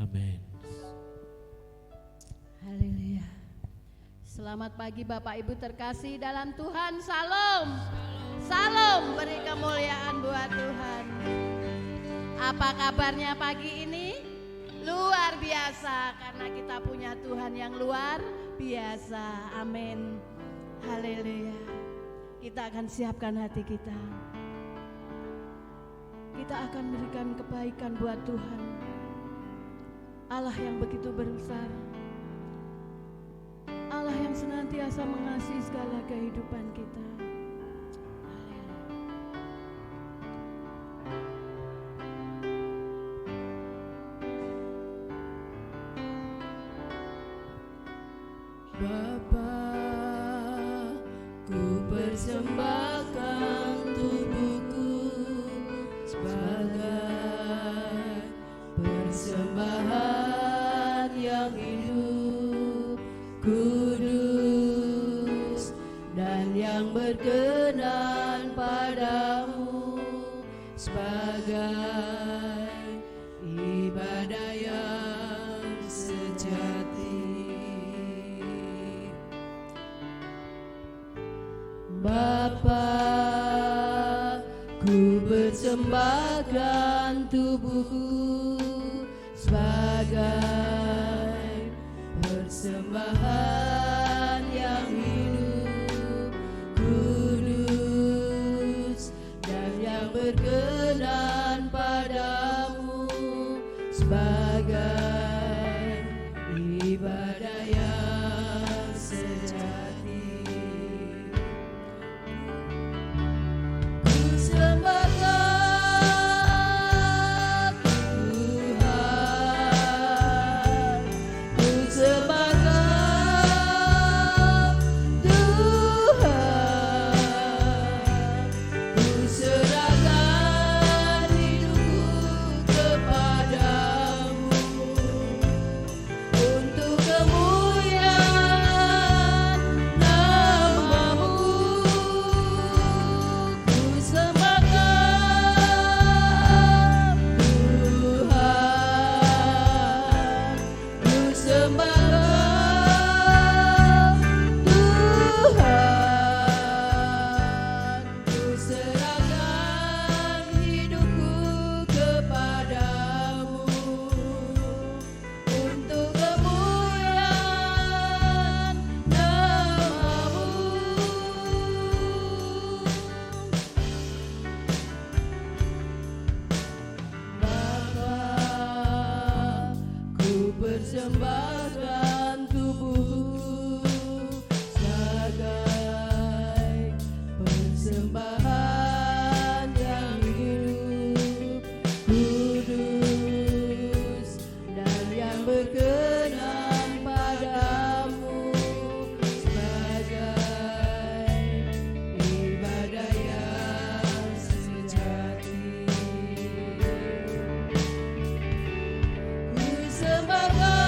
Amin. Haleluya. Selamat pagi Bapak Ibu terkasih dalam Tuhan. Salam. Salam, beri kemuliaan buat Tuhan. Apa kabarnya pagi ini? Luar biasa, karena kita punya Tuhan yang luar biasa. Amin. Haleluya. Kita akan siapkan hati kita. Kita akan berikan kebaikan buat Tuhan. Allah yang begitu besar, Allah yang senantiasa mengasihi segala kehidupan kita. Bapa, ku persembahkan tubuhku sebagai persembahan yang hidup, kudus, dan yang berkenan padamu, sebagai ibadah yang sejati. Bapa, ku persembahkan tubuhku sebagai persembahan yang hidup, kudus, dan yang berkenan padamu, sebagai ibadah yang sejati. Ku sembahkan Tuhan, ku sembahkan Tuhan, ku serahkan hidupku kepadamu, untuk kemuliaan nama-Mu. Ku sembahkan Tuhan, ku sembahkan Tuhan, ku serahkan hidupku kepadamu, untuk kemuliaan nama-Mu. Bapa, ku persembahkan tubuhku sebagai persembahan yang hidup, kudus, dan yang berkenan padamu, sebagai ibadah yang sejati. Ku sembahkan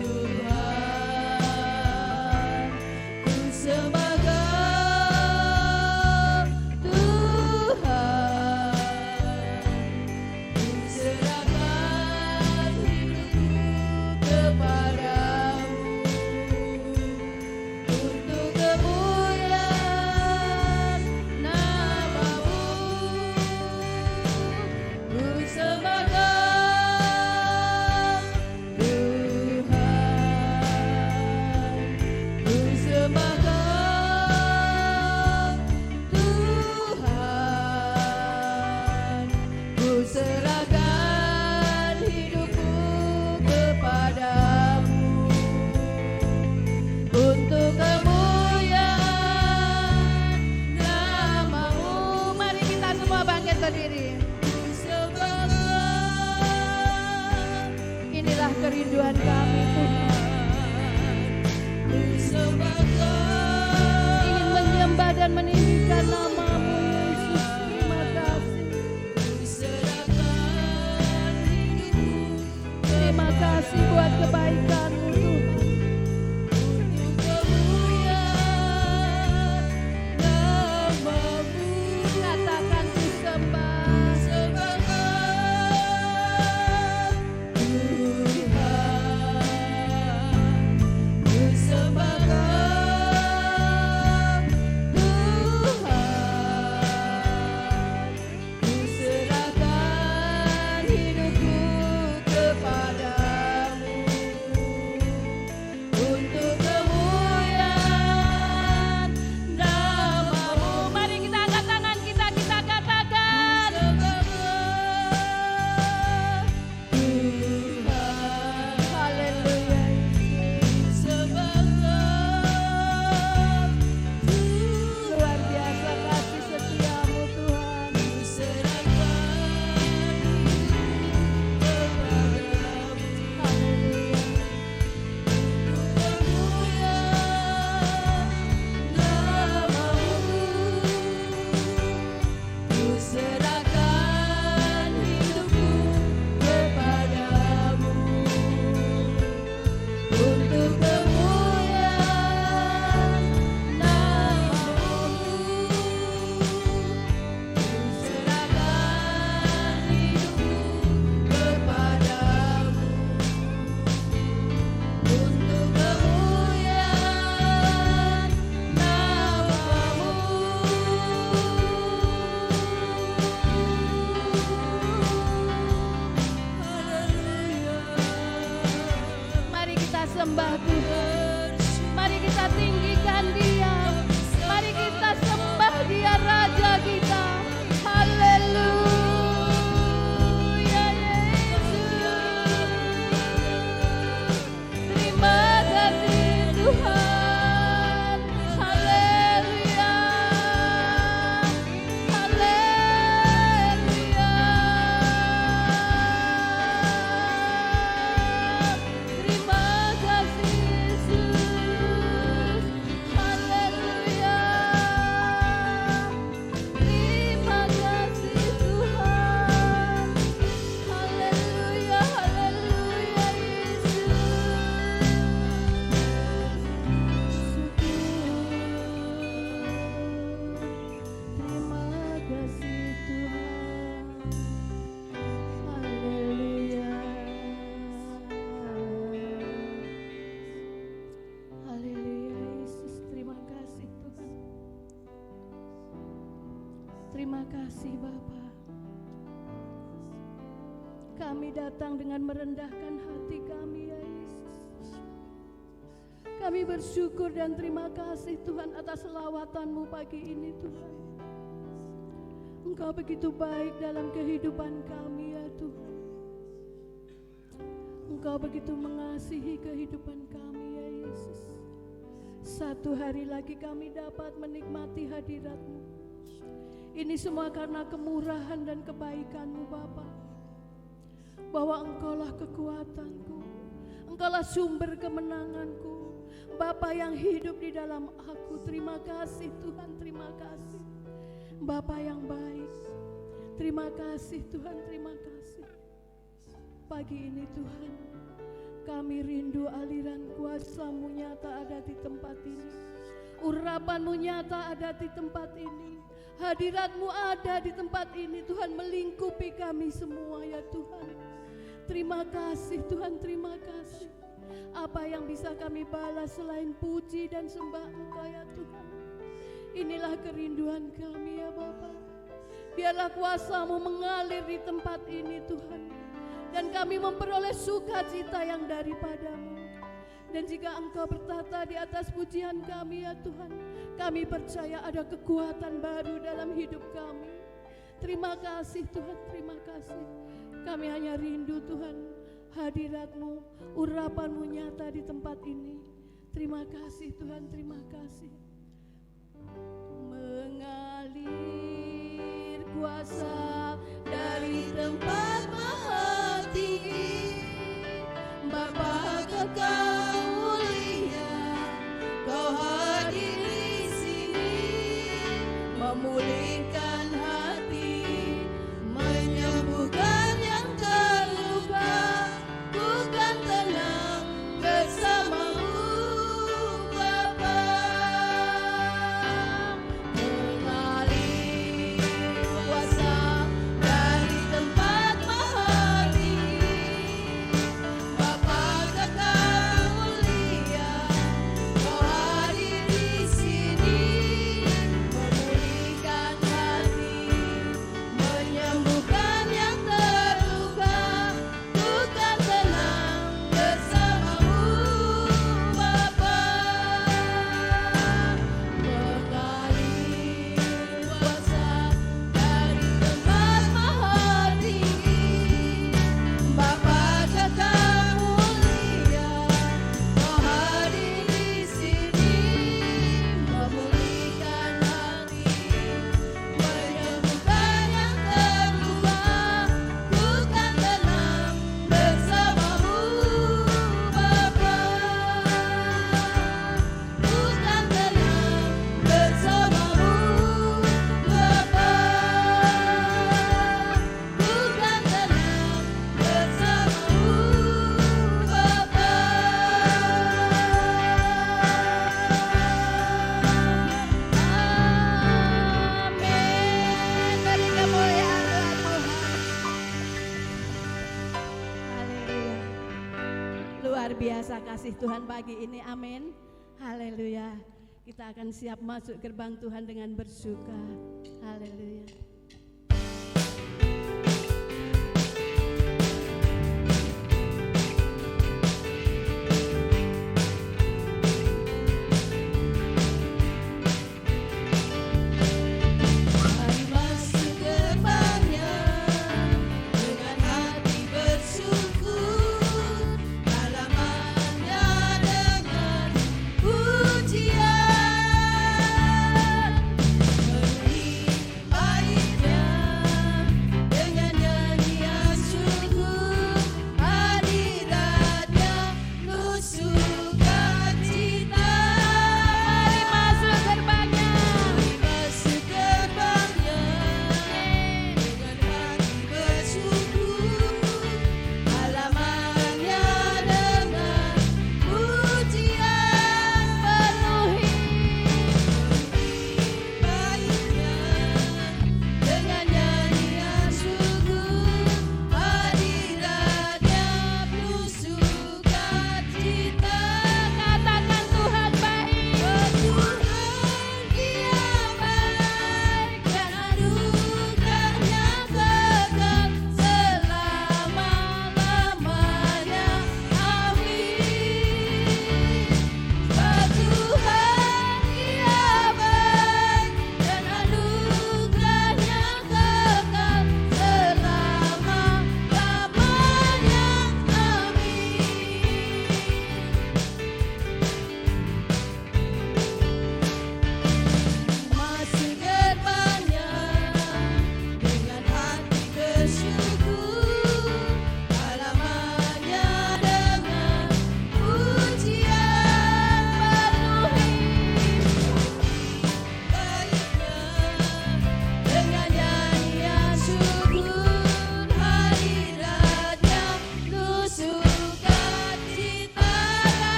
Tuhan, ku sembahkan Tuhan, ku serahkan hidupku kepadamu, untuk kemuliaan nama-Mu. Ku sembahkan Tuhan, ku sembahkan Tuhan, ku serahkan hidupku kepadamu, untuk kemuliaan nama-Mu. Mari kita semua bangkit berdiri. Ku sembahkan, Inilah kerinduan kami Tuhan. ku sembahkan, Ingin menyembah dan meninggikan nama-Mu Yesus. Terima kasih. ku serahkan hidupku Terima kasih buat kebaikan-Mu Tuhan. untuk kemuliaan nama-Mu. Katakan ku sembah. Sembahkan sembah Tuhan. Mari kita tinggikan Dia. Mari kita sembah Dia, Raja kita. Haleluya Yesus. Terima kasih Tuhan. Haleluya. Haleluya. Terima kasih Yesus. Haleluya. Terima kasih Tuhan. Haleluya. Haleluya Terima kasih Tuhan. Haleluya. Haleluya Yesus, terima kasih Tuhan. Terima kasih Bapa. Kami datang dengan merendahkan hati kami ya Yesus. Kami bersyukur dan terima kasih Tuhan atas selawatan-Mu pagi ini Tuhan. Engkau begitu baik dalam kehidupan kami ya Tuhan. Engkau begitu mengasihi kehidupan kami ya Yesus. Satu hari lagi kami dapat menikmati hadirat-Mu. Ini semua karena kemurahan dan kebaikan-Mu Bapa. Bahwa Engkaulah kekuatanku, Engkaulah sumber kemenanganku. Bapa yang hidup di dalam aku, terima kasih Tuhan, terima kasih. Bapa yang baik, terima kasih Tuhan, terima kasih. Pagi ini Tuhan, kami rindu aliran kuasa-Mu nyata ada di tempat ini. Urapan-Mu nyata ada di tempat ini. Hadirat-Mu ada di tempat ini Tuhan, melingkupi kami semua ya Tuhan. Terima kasih Tuhan, terima kasih. Apa yang bisa kami balas selain puji dan sembah Engkau ya Tuhan. Inilah kerinduan kami ya Bapa. Biarlah kuasa-Mu mengalir di tempat ini Tuhan. Dan kami memperoleh sukacita yang daripada-Mu. Dan jika Engkau bertata di atas pujian kami ya Tuhan, kami percaya ada kekuatan baru dalam hidup kami. Terima kasih Tuhan, terima kasih. Kami hanya rindu Tuhan, hadirat-Mu, urapan-Mu nyata di tempat ini. Terima kasih Tuhan, terima kasih. Mengalir kuasa dari tempat maha tinggi, Bapa kekal mulia, Kau hadir di sini, memulihkan hati, menyembuhkan yang terluka, bukan tenang bersama-Mu Bapa. Mengalir kuasa dari tempat maha tinggi, Bapa kekal mulia, Kau hadir di sini, memulihkan hati, menyembuhkan yang terluka, bukan tenang bersama-Mu Bapa. Mengalir kuasa dari tempat maha tinggi, Bapa kekal mulia, Kau hadir di sini, memulihkan hati, menyembuhkan yang terluka, bukan tenang bersama-Mu Bapa. Bukan tenang bersama-Mu Bapa. Bukan tenang bersama-Mu Bapa. Amin. Beri kemuliaan buat Tuhan. Haleluya. Luar biasa kasih Tuhan pagi ini, amin. Haleluya. Kita akan siap masuk gerbang Tuhan dengan bersuka. Haleluya.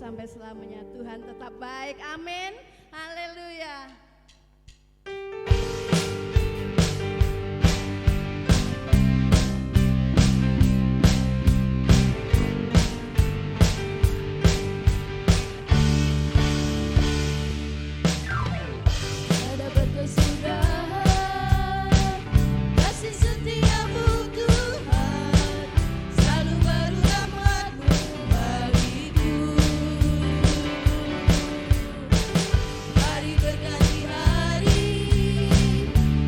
sampai selamanya. Tuhan tetap baik. Amin. Haleluya. Ada berkesudahan kasih setiamu Tuhan, selalu baru rahmat-Mu bagiku. Hari berganti hari,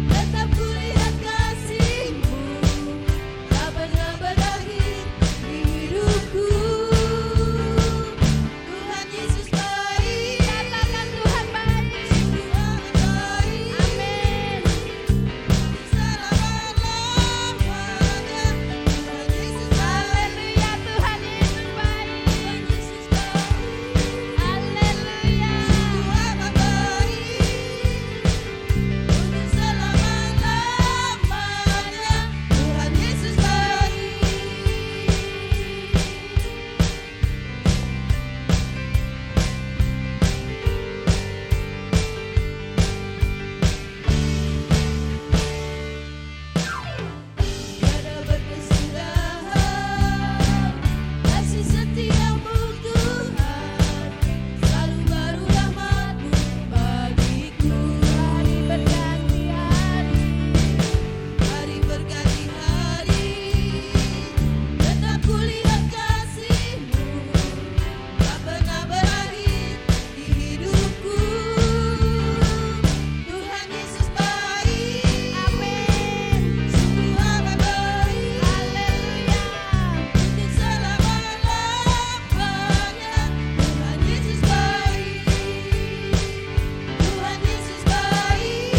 tetap kulihat kasih-Mu, tak pernah berakhir di hidupku. Tuhan Yesus baik, Katakan Tuhan baik. sungguh amat baik. Amin. Selama-lamanya Tuhan Yesus baik. Haleluya, Tuhan Yesus baik. Tuhan Yesus baik. Haleluya. Sungguh amat baik. Untuk selama-lamanya Tuhan Yesus baik. Tiada berkesudahan kasih setiamu Tuhan, selalu baru rahmat-Mu bagiku. Hari berganti hari, Hari berganti hari, tetap kulihat kasih-Mu, tak pernah berakhir di hidupku. Tuhan Yesus baik. amin. Sungguh amat baik. Haleluya. Untuk selama-lamanya Tuhan Yesus baik. Tuhan Yesus baik.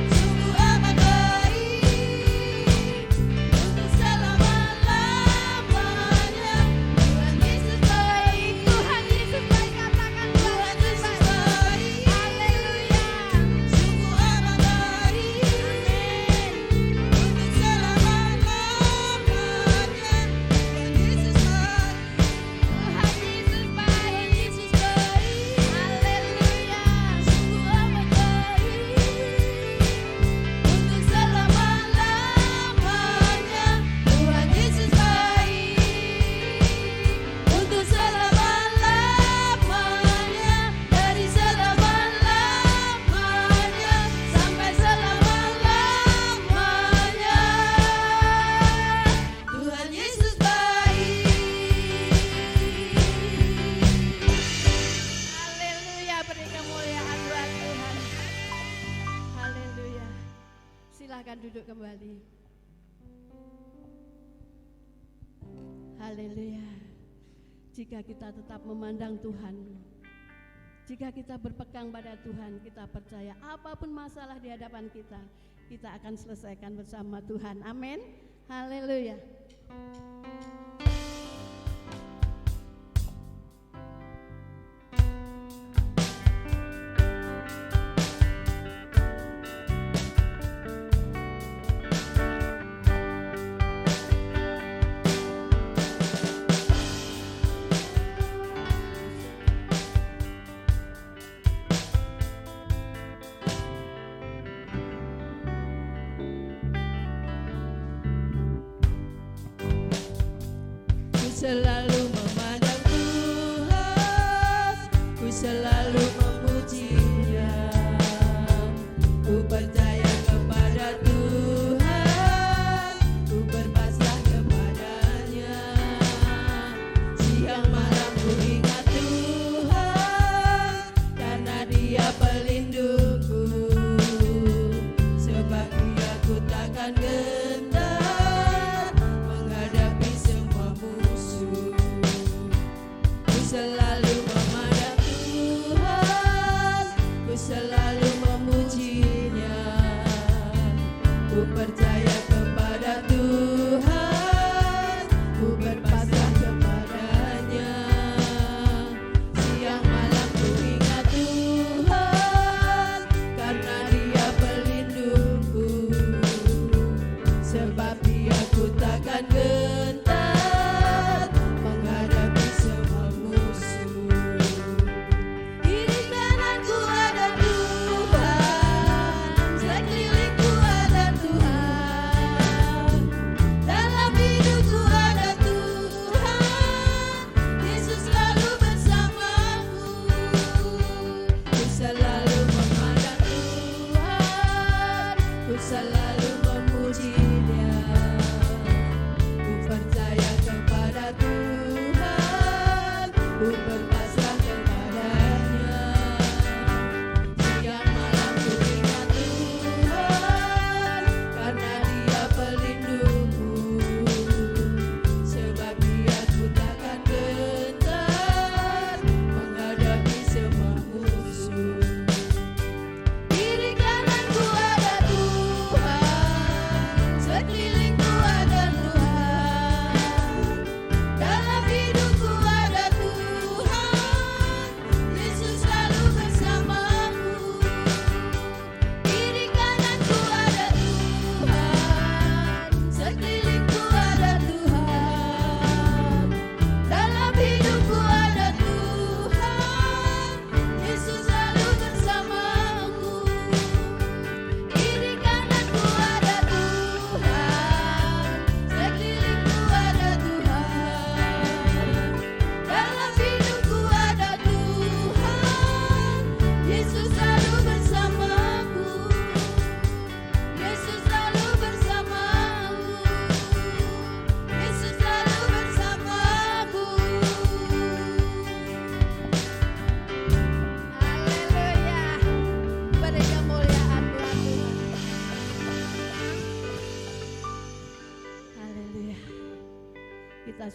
Sungguh amat baik. Untuk selama-lamanya Tuhan Yesus baik. Tuhan Yesus baik. Katakan Tuhan Yesus baik. haleluya. Sungguh amat baik. Untuk selama-lamanya Tuhan Yesus baik. Tuhan Yesus baik. Tuhan Yesus baik. Haleluya. Sungguh amat baik. Untuk selama-lamanya Tuhan Yesus baik. Untuk selama-lamanya, dari selama-lamanya sampai selama-lamanya Tuhan Yesus baik. Haleluya, beri kemuliaan buat Tuhan. Haleluya. Silakan duduk kembali. Haleluya. Jika kita tetap memandang Tuhan, jika kita berpegang pada Tuhan, kita percaya apapun masalah di hadapan kita, kita akan selesaikan bersama Tuhan. Amin. Haleluya. Ku selalu memandang Tuhan, ku selalu memuji-Nya. Ku percaya kepada Tuhan, ku berpasrah kepada-Nya. Siang malam ku ingat Tuhan, karena Dia pelindungku. Sebab Dia ku takkan gentar menghadapi semua musuh. Ku selalu memandang Tuhan,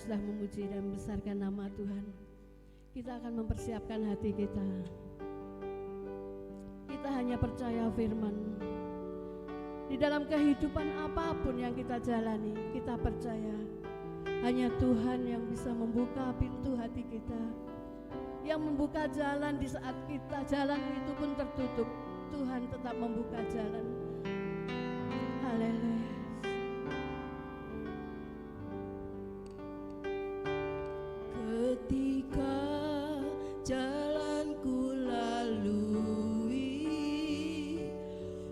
sudah memuji dan membesarkan nama Tuhan, kita akan mempersiapkan hati kita. Kita hanya percaya firman. Di dalam kehidupan apapun yang kita jalani, kita percaya hanya Tuhan yang bisa membuka pintu hati kita, yang membuka jalan di saat kita jalan itu pun tertutup. Tuhan tetap membuka jalan. Haleluya. Ketika jalanku lalui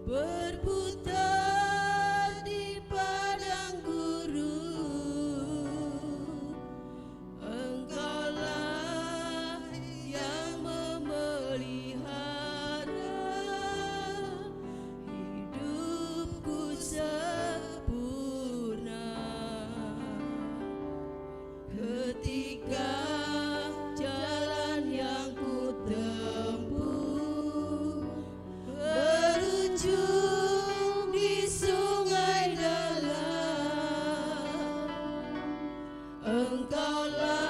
berputar di padang gurun, Engkaulah yang memelihara hidupku sempurna. Ketika jalan yang ku tempuh berujung di sungai dalam, Engkaulah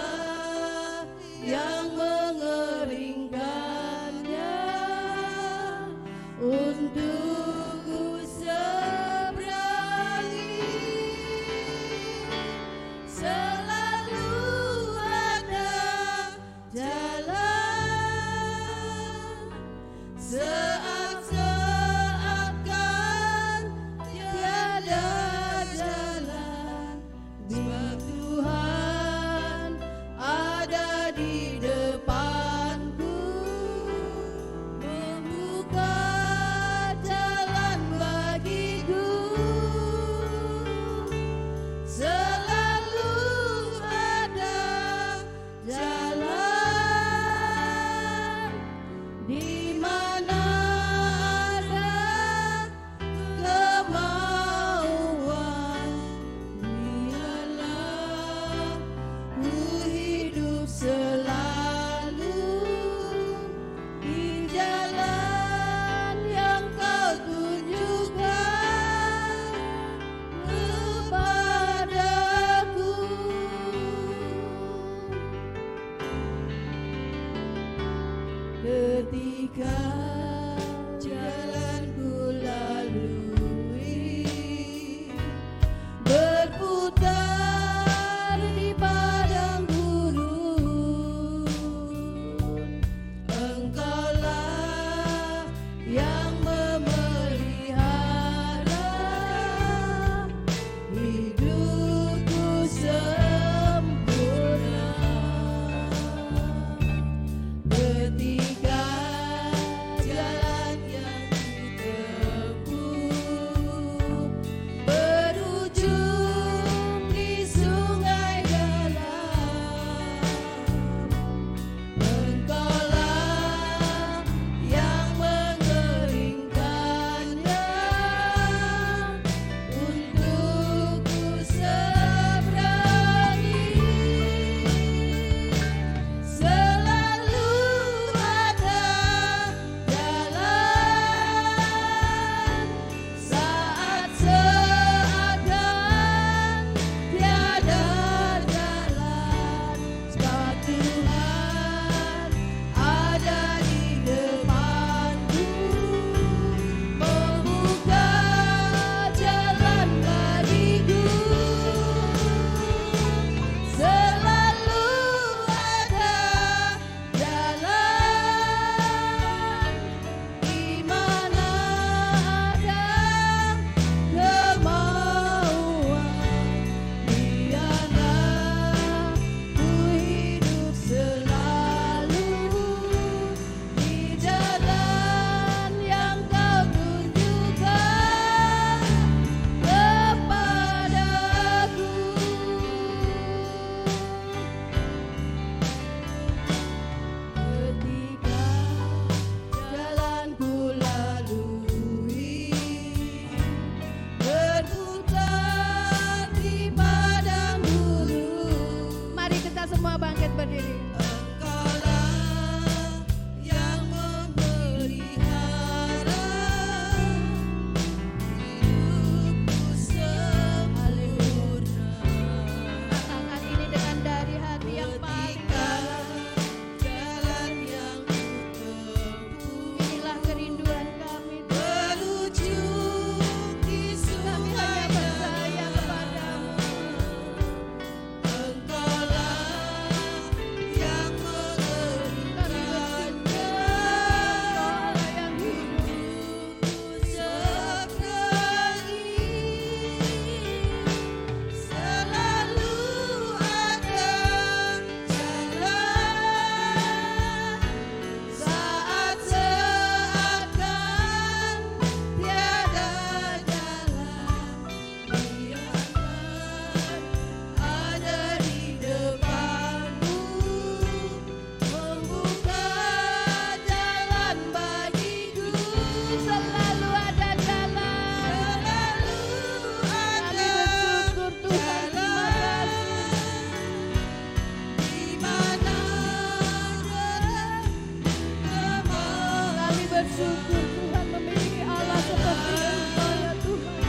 yang mengeringkannya untuk ku seberangi. Selalu ada jalan, seakan-akan tiada jalan, sebab Tuhan ada di depanku, membuka jalan bagiku. Selalu ada jalan, di mana ada kemauan, biarlah ku hidup selalu di jalan yang kau tunjukkan kepadaku. Ketika jalanku lalui berputar di padang gurun, Engkaulah yang memelihara hidupku sempurna. Ketika bersyukur Tuhan memiliki Allah seperti Engkau ya Tuhan.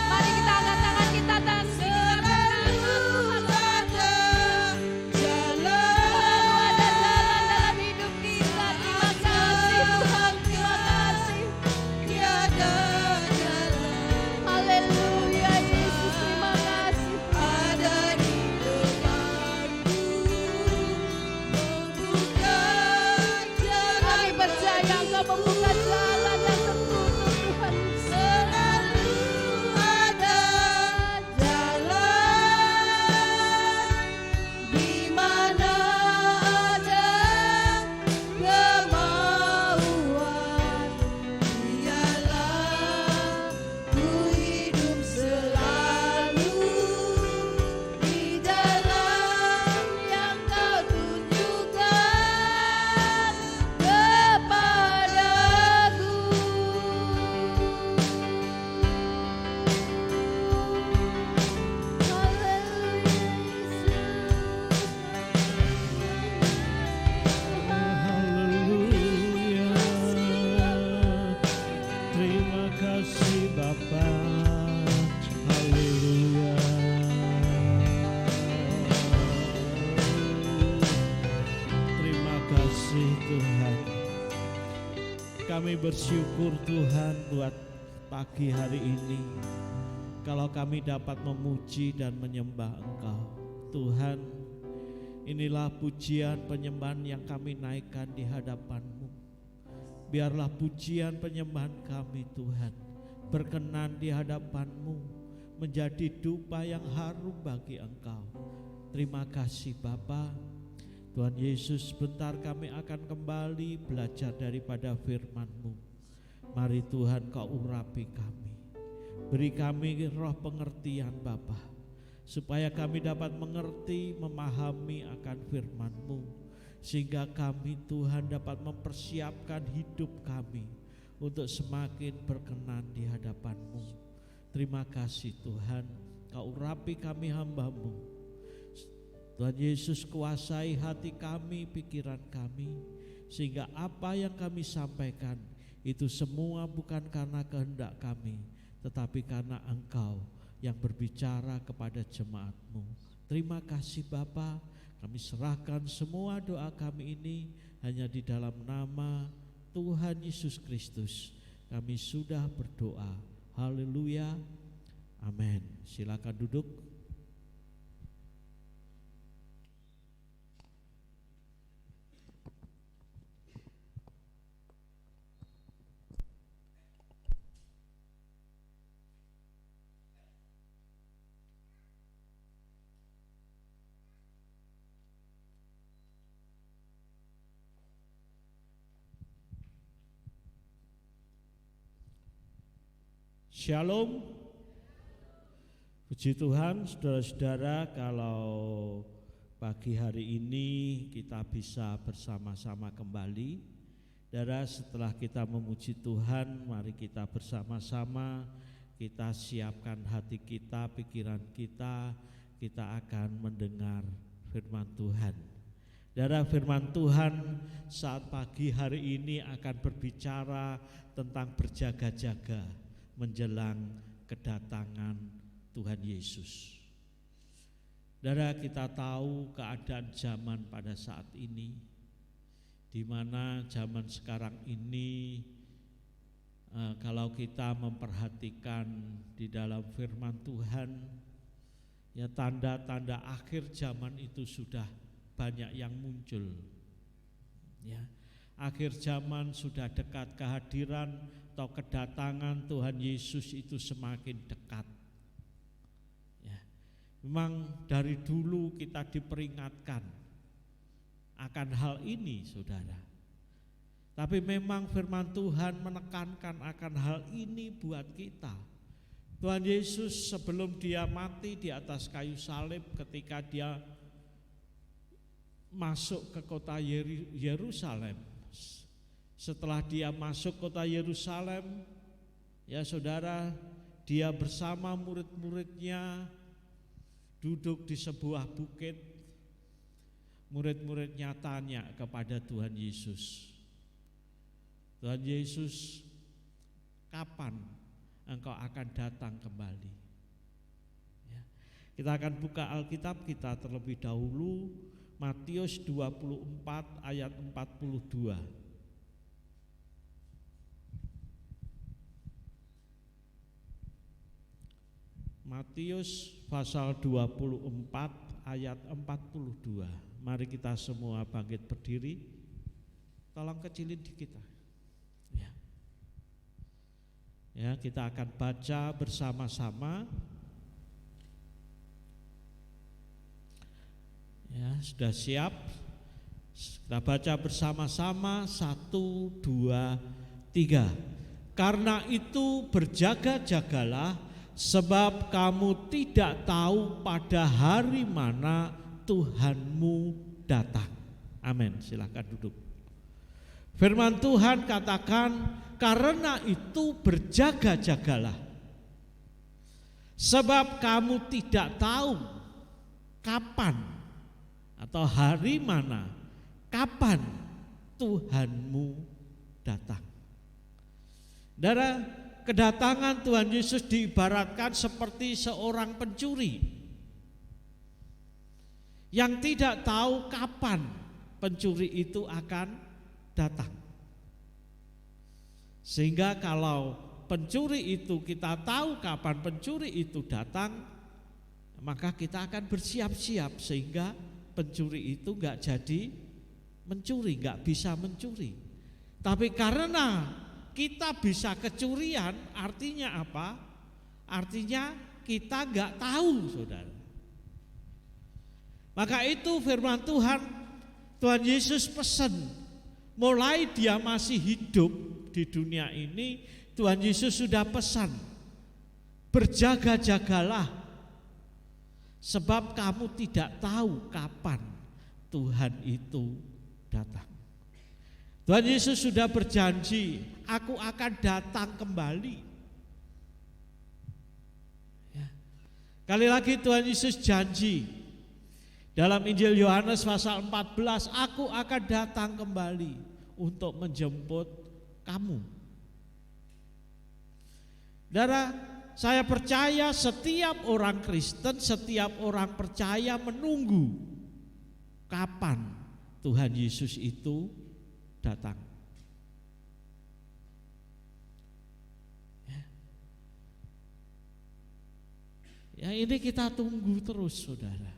Mari kita angkat tangan kita dan singkat Tuhan. Selalu ada jalan dalam hidup kita. Terima kasih Tuhan, terima kasih. Haleluya Yesus, terima kasih. Kami percaya Engkau membuka jalan yang tertutup Tuhan. Di mana ada kemauan, biarlah ku hidup selalu di dalam yang Kau tunjukkan kepadaku. Haleluya. Terima kasih Bapa. Haleluya. Terima kasih Tuhan. Kami bersyukur Tuhan buat pagi hari ini. Kalau kami dapat memuji dan menyembah Engkau Tuhan, inilah pujian penyembahan yang kami naikkan di hadapan-Mu. Biarlah pujian penyembahan kami Tuhan berkenan di hadapan-Mu, menjadi dupa yang harum bagi Engkau. Terima kasih Bapa. Tuhan Yesus, sebentar kami akan kembali belajar daripada firman-Mu. Mari Tuhan Kau urapi kami. Beri kami roh pengertian Bapa, supaya kami dapat mengerti, memahami akan firman-Mu, sehingga kami Tuhan dapat mempersiapkan hidup kami untuk semakin berkenan di hadapan-Mu. Terima kasih Tuhan, Kau urapi kami hamba-Mu. Tuhan Yesus, kuasai hati kami, pikiran kami, sehingga apa yang kami sampaikan itu semua bukan karena kehendak kami, tetapi karena Engkau yang berbicara kepada jemaat-Mu. Terima kasih Bapa, kami serahkan semua doa kami ini hanya di dalam nama Tuhan Yesus Kristus. Kami sudah berdoa. Haleluya. Amin. Silakan duduk. Shalom. Puji Tuhan, saudara-saudara, kalau pagi hari ini kita bisa bersama-sama kembali. Saudara, setelah kita memuji Tuhan, mari kita bersama-sama kita siapkan hati kita, pikiran kita akan mendengar firman Tuhan. Saudara, firman Tuhan saat pagi hari ini akan berbicara tentang berjaga-jaga menjelang kedatangan Tuhan Yesus. Saudara, kita tahu keadaan zaman pada saat ini, di mana zaman sekarang ini kalau kita memperhatikan di dalam firman Tuhan, ya tanda-tanda akhir zaman itu sudah banyak yang muncul. Ya, akhir zaman sudah dekat, kehadiran atau kedatangan Tuhan Yesus itu semakin dekat. Ya, memang dari dulu kita diperingatkan akan hal ini, saudara. Tapi memang firman Tuhan menekankan akan hal ini buat kita. Tuhan Yesus sebelum dia mati di atas kayu salib, ketika dia masuk ke kota Yerusalem, setelah dia masuk kota Yerusalem, ya saudara, dia bersama murid-muridnya duduk di sebuah bukit, murid-muridnya tanya kepada Tuhan Yesus, Tuhan Yesus, kapan Engkau akan datang kembali? Ya. Kita akan buka Alkitab kita terlebih dahulu, Matius 24 ayat 42. Matius pasal 24 ayat 42. Mari kita semua bangkit berdiri. Tolong kecilin dikit. Ya. Ya, kita akan baca bersama-sama. Ya, sudah siap? Kita baca bersama-sama 1, 2, 3. Karena itu berjaga-jagalah, sebab kamu tidak tahu pada hari mana Tuhanmu datang. Amin. Silakan duduk. Firman Tuhan katakan, karena itu berjaga-jagalah, sebab kamu tidak tahu kapan atau hari mana, kapan Tuhanmu datang. Saudara, kedatangan Tuhan Yesus diibaratkan seperti seorang pencuri yang tidak tahu kapan pencuri itu akan datang. Sehingga kalau pencuri itu kita tahu kapan pencuri itu datang, maka kita akan bersiap-siap sehingga pencuri itu enggak jadi mencuri, enggak bisa mencuri. Tapi karena kita bisa kecurian, artinya apa? Artinya kita enggak tahu, saudara. Maka itu firman Tuhan Yesus pesan, mulai dia masih hidup di dunia ini, Tuhan Yesus sudah pesan, berjaga-jagalah, sebab kamu tidak tahu kapan Tuhan itu datang. Tuhan Yesus sudah berjanji, aku akan datang kembali. Ya. Kali lagi Tuhan Yesus janji dalam Injil Yohanes pasal 14, aku akan datang kembali untuk menjemput kamu. Saudara, saya percaya setiap orang Kristen, setiap orang percaya menunggu kapan Tuhan Yesus itu datang. Ya, ini kita tunggu terus, saudara.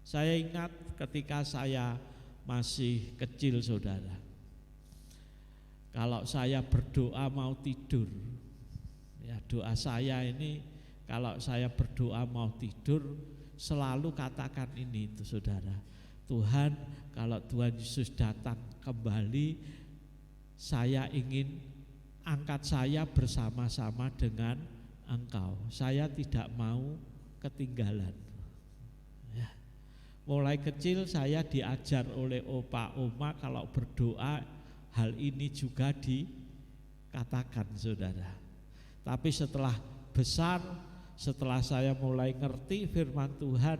Saya ingat ketika saya masih kecil, saudara, kalau saya berdoa mau tidur, ya doa saya ini kalau saya berdoa mau tidur selalu katakan ini itu, saudara. Tuhan, kalau Tuhan Yesus datang kembali, saya ingin angkat saya bersama-sama dengan Engkau. Saya tidak mau ketinggalan. Ya. Mulai kecil saya diajar oleh opa oma kalau berdoa hal ini juga dikatakan, saudara. Tapi setelah besar, setelah saya mulai ngerti firman Tuhan,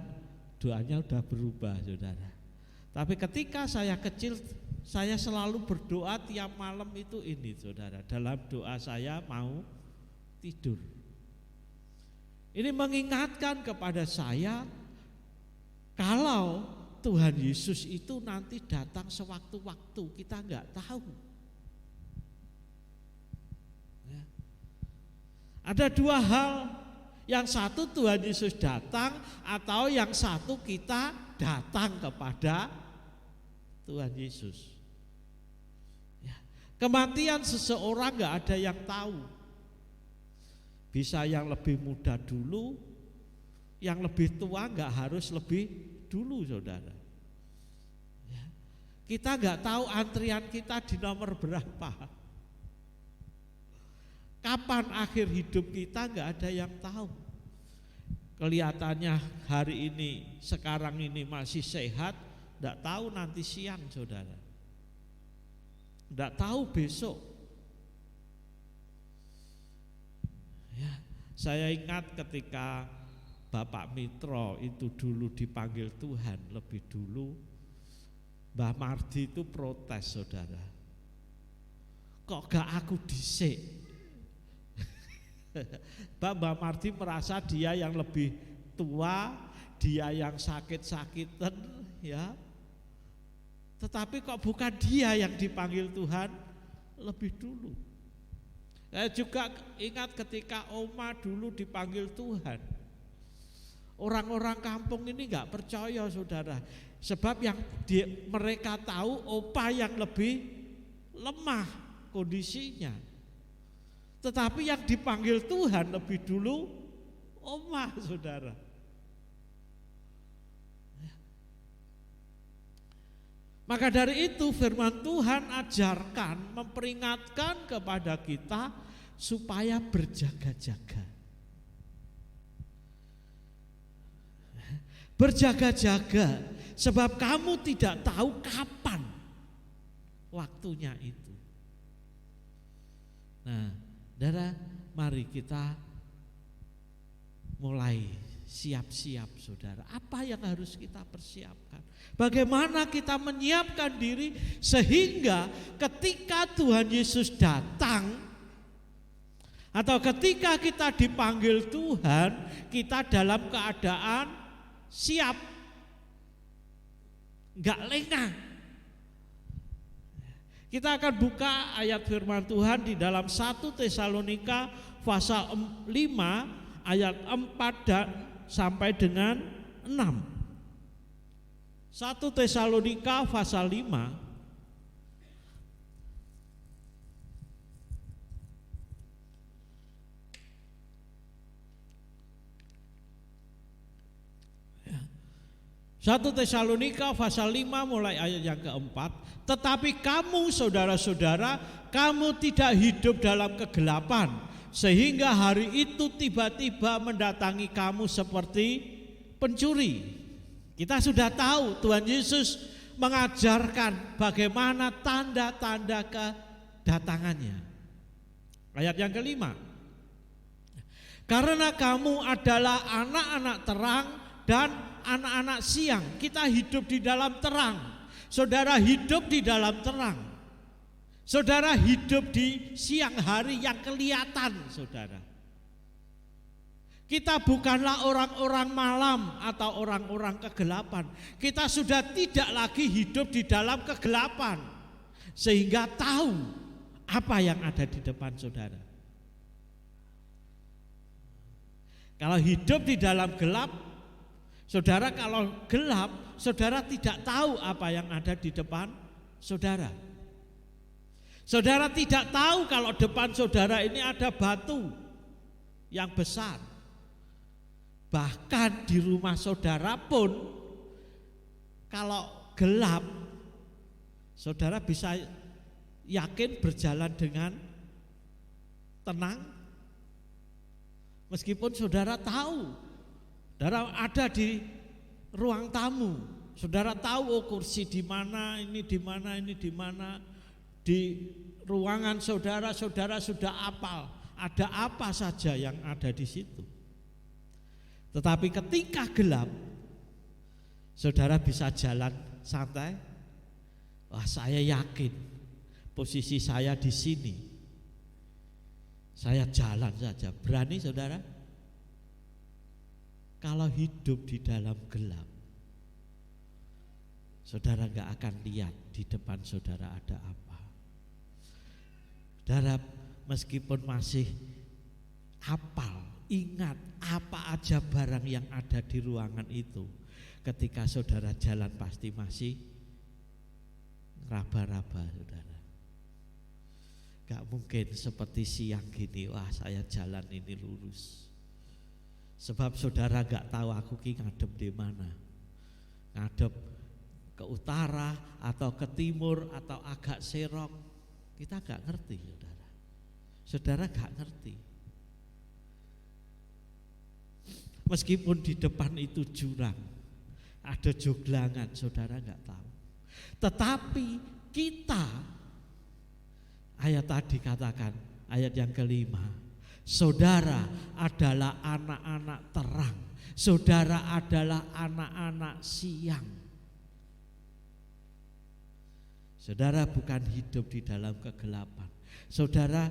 doanya udah berubah, saudara. Tapi ketika saya kecil, saya selalu berdoa tiap malam itu ini, saudara. Dalam doa saya mau tidur. Ini mengingatkan kepada saya, kalau Tuhan Yesus itu nanti datang sewaktu-waktu, kita enggak tahu. Ya. Ada dua hal, yang satu Tuhan Yesus datang, atau yang satu kita datang kepada Tuhan Yesus. Ya. Kematian seseorang enggak ada yang tahu. Bisa yang lebih muda dulu, yang lebih tua enggak harus lebih dulu, saudara. Ya. Kita enggak tahu antrian kita di nomor berapa. Kapan akhir hidup kita enggak ada yang tahu. Kelihatannya hari ini, sekarang ini masih sehat, enggak tahu nanti siang, saudara. Enggak tahu besok. Ya, saya ingat ketika Bapak Mitro itu dulu dipanggil Tuhan lebih dulu, Mbah Mardi itu protes, saudara. Kok gak aku dhisik? Mbah Mardi merasa dia yang lebih tua, dia yang sakit-sakitan, ya. Tetapi kok bukan dia yang dipanggil Tuhan lebih dulu. Saya juga ingat ketika Oma dulu dipanggil Tuhan. Orang-orang kampung ini gak percaya, saudara. Sebab yang mereka tahu Opa yang lebih lemah kondisinya. Tetapi yang dipanggil Tuhan lebih dulu Oma, saudara. Maka dari itu firman Tuhan ajarkan, memperingatkan kepada kita supaya berjaga-jaga. Berjaga-jaga, sebab kamu tidak tahu kapan waktunya itu. Nah, saudara, mari kita mulai siap-siap, saudara. Apa yang harus kita persiapkan? Bagaimana kita menyiapkan diri sehingga ketika Tuhan Yesus datang atau ketika kita dipanggil Tuhan, kita dalam keadaan siap, enggak lengah. Kita akan buka ayat firman Tuhan di dalam 1 Tesalonika pasal 5 ayat 4 sampai dengan 6. 1 Tesalonika pasal 5 1 Tesalonika pasal 5 mulai ayat yang keempat. Tetapi kamu saudara-saudara, kamu tidak hidup dalam kegelapan, sehingga hari itu tiba-tiba mendatangi kamu seperti pencuri. Kita sudah tahu Tuhan Yesus mengajarkan bagaimana tanda-tanda kedatangannya. Ayat yang kelima. Karena kamu adalah anak-anak terang dan anak-anak siang. Kita hidup di dalam terang. Saudara hidup di dalam terang. Saudara hidup di siang hari yang kelihatan, saudara. Kita bukanlah orang-orang malam atau orang-orang kegelapan. Kita sudah tidak lagi hidup di dalam kegelapan, sehingga tahu apa yang ada di depan saudara. Kalau hidup di dalam gelap, saudara, kalau gelap, saudara tidak tahu apa yang ada di depan saudara. Saudara tidak tahu kalau depan saudara ini ada batu yang besar. Bahkan di rumah saudara pun kalau gelap, saudara bisa yakin berjalan dengan tenang. Meskipun saudara tahu, saudara ada di ruang tamu, saudara tahu kursi di mana, ini di mana, ini di mana. Di ruangan saudara, saudara sudah hafal ada apa saja yang ada di situ. Tetapi ketika gelap, saudara bisa jalan santai. Wah, saya yakin posisi saya di sini. Saya jalan saja, berani saudara? Kalau hidup di dalam gelap, saudara gak akan lihat di depan saudara ada apa. Saudara, meskipun masih hafal, ingat apa aja barang yang ada di ruangan itu, ketika saudara jalan pasti masih raba-raba, saudara. Gak mungkin seperti siang gini, wah saya jalan ini lurus. Sebab saudara gak tahu aku ngadep di mana. Ngadep ke utara atau ke timur atau agak serong. Kita gak ngerti, saudara. Saudara gak ngerti. Meskipun di depan itu jurang, ada joglangan, saudara gak tahu. Tetapi kita, ayat tadi katakan, ayat yang kelima, saudara adalah anak-anak terang Saudara adalah anak-anak siang. Saudara bukan hidup di dalam kegelapan. Saudara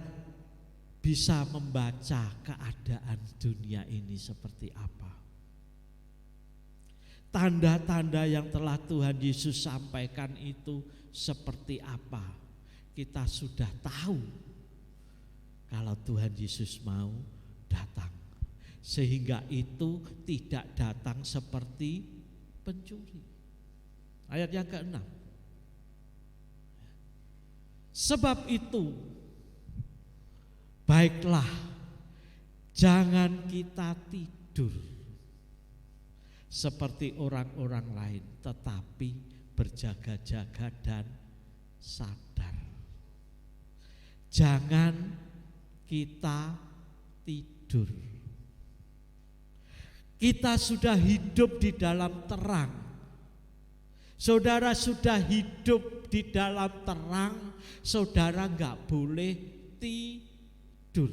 bisa membaca keadaan dunia ini seperti apa. Tanda-tanda yang telah Tuhan Yesus sampaikan itu seperti apa. Kita sudah tahu kalau Tuhan Yesus mau datang. Sehingga itu tidak datang seperti pencuri. Ayat yang ke-6. Sebab itu, baiklah, jangan kita tidur seperti orang-orang lain, tetapi berjaga-jaga dan sadar. Jangan kita tidur. Kita sudah hidup di dalam terang. Saudara sudah hidup di dalam terang, saudara enggak boleh tidur.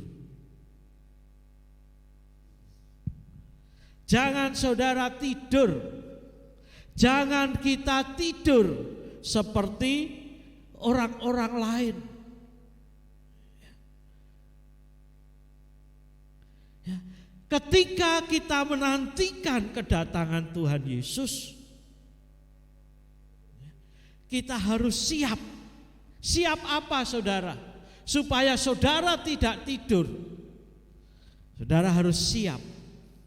Jangan saudara tidur. Jangan kita tidur seperti orang-orang lain. Ketika kita menantikan kedatangan Tuhan Yesus, kita harus siap. Siap apa saudara? Supaya saudara tidak tidur. Saudara harus siap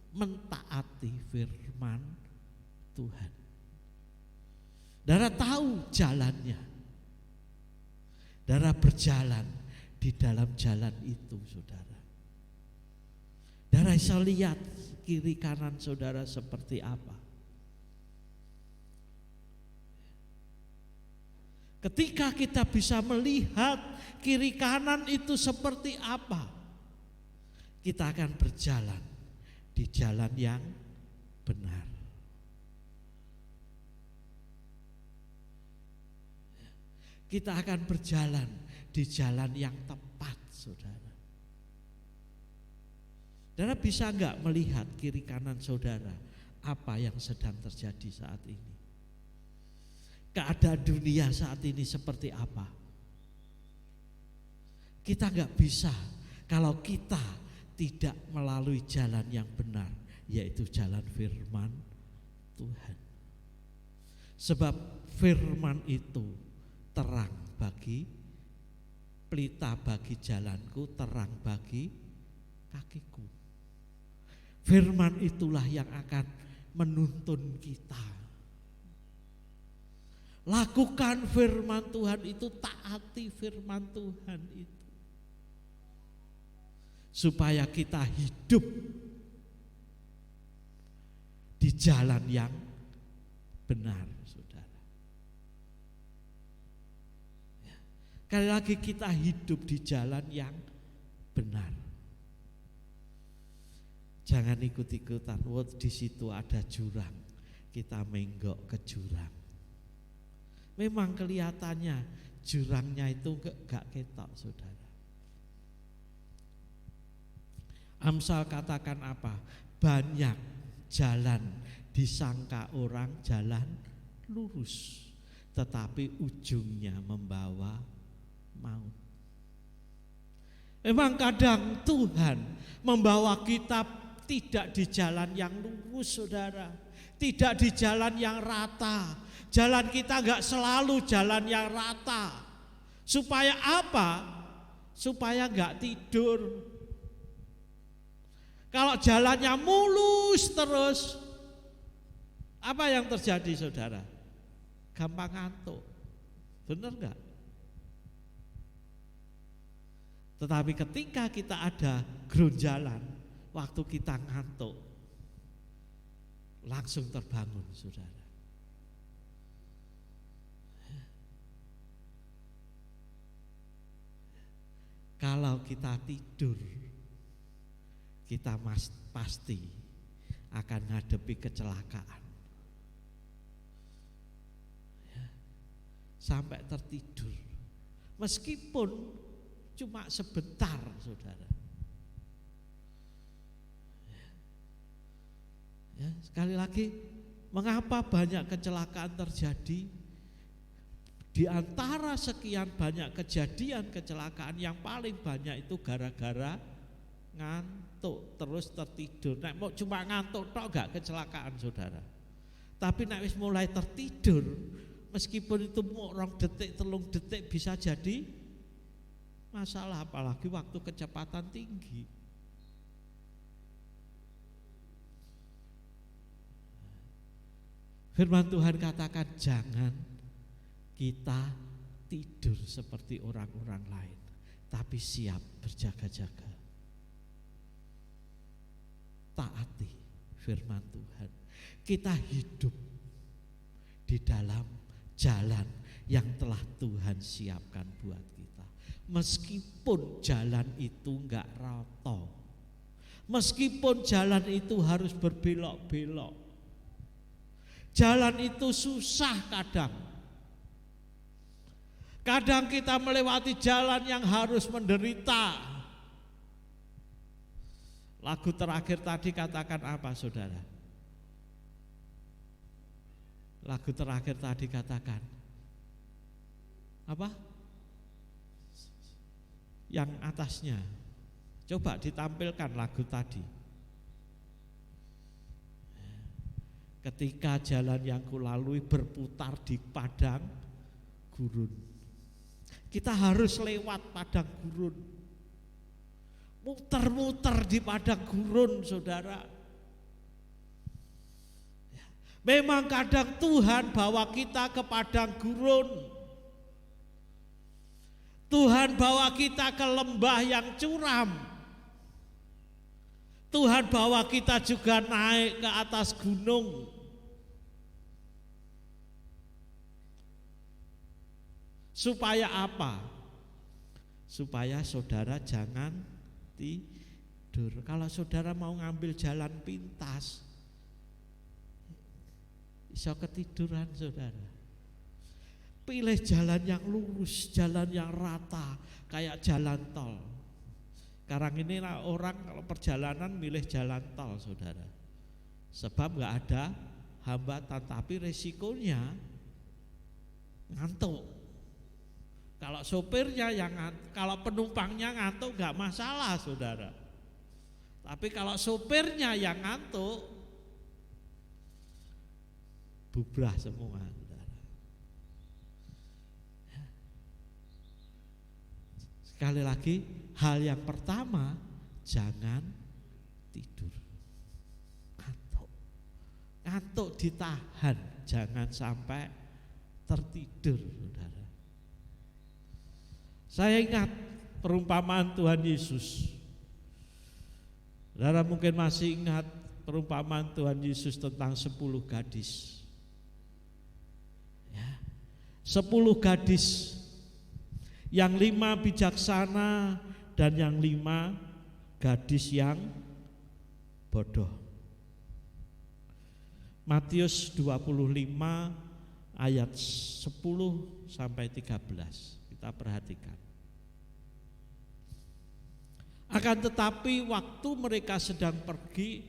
mentaati firman Tuhan. Saudara tahu jalannya. Saudara berjalan di dalam jalan itu saudara. Saudara bisa lihat kiri kanan saudara seperti apa. Ketika kita bisa melihat kiri kanan itu seperti apa, kita akan berjalan di jalan yang benar. Kita akan berjalan di jalan yang tepat, saudara. Saudara bisa enggak melihat kiri kanan saudara apa yang sedang terjadi saat ini? Keadaan dunia saat ini seperti apa? Kita enggak bisa kalau kita tidak melalui jalan yang benar, yaitu jalan firman Tuhan. Sebab firman itu terang bagi pelita bagi jalanku, terang bagi kakiku. Firman itulah yang akan menuntun kita. Lakukan firman Tuhan itu, taati firman Tuhan itu. Supaya kita hidup di jalan yang benar, saudara. Ya. Sekali lagi kita hidup di jalan yang benar. Jangan ikut-ikutan, di situ ada jurang, kita menggok ke jurang. Memang kelihatannya jurangnya itu gak ketok, saudara. Amsal katakan apa? Banyak jalan disangka orang jalan lurus, tetapi ujungnya membawa maut. Memang kadang Tuhan membawa kita tidak di jalan yang lurus, saudara. Tidak di jalan yang rata. Jalan kita enggak selalu jalan yang rata. Supaya apa? Supaya enggak tidur. Kalau jalannya mulus terus, apa yang terjadi, saudara? Gampang ngantuk. Benar enggak? Tetapi ketika kita ada gerunjalan, waktu kita ngantuk, langsung terbangun, saudara. Kalau kita tidur, kita pasti akan menghadapi kecelakaan. Sampai tertidur, meskipun cuma sebentar, saudara. Ya, sekali lagi, mengapa banyak kecelakaan terjadi? Di antara sekian banyak kejadian kecelakaan, yang paling banyak itu gara-gara ngantuk, terus tertidur. Nek mau cuma ngantuk tok gak kecelakaan, saudara. Tapi nek wis mulai tertidur, meskipun itu mau 2 detik, 3 detik bisa jadi masalah, apalagi waktu kecepatan tinggi. Firman Tuhan katakan jangan kita tidur seperti orang-orang lain, tapi siap berjaga-jaga. Taati firman Tuhan. Kita hidup di dalam jalan yang telah Tuhan siapkan buat kita. Meskipun jalan itu enggak rata, meskipun jalan itu harus berbelok-belok, jalan itu susah kadang. Kadang kita melewati jalan yang harus menderita. Lagu terakhir tadi katakan apa, saudara? Lagu terakhir tadi katakan apa? Yang atasnya, coba ditampilkan lagu tadi. Ketika jalan yang kulalui berputar di padang gurun. Kita harus lewat padang gurun, muter-muter di padang gurun, saudara. Memang kadang Tuhan bawa kita ke padang gurun, Tuhan bawa kita ke lembah yang curam, Tuhan bawa kita juga naik ke atas gunung. Supaya apa? Supaya saudara jangan tidur. Kalau saudara mau ngambil jalan pintas, bisa ketiduran, saudara. Pilih jalan yang lurus, jalan yang rata, kayak jalan tol. Sekarang ini orang kalau perjalanan milih jalan tol, saudara. Sebab nggak ada hambatan, tapi resikonya ngantuk. Kalau sopirnya kalau penumpangnya ngantuk nggak masalah, saudara. Tapi kalau sopirnya yang ngantuk, bubrah semua, saudara. Sekali lagi, hal yang pertama, jangan tidur. Ngantuk ditahan, jangan sampai tertidur, saudara. Saya ingat perumpamaan Tuhan Yesus. Saudara mungkin masih ingat perumpamaan Tuhan Yesus tentang 10 gadis. Ya, 10 gadis, yang 5 bijaksana dan yang 5 gadis yang bodoh. Matius 25 ayat 10 sampai 13. Kita perhatikan. Akan tetapi waktu mereka sedang pergi,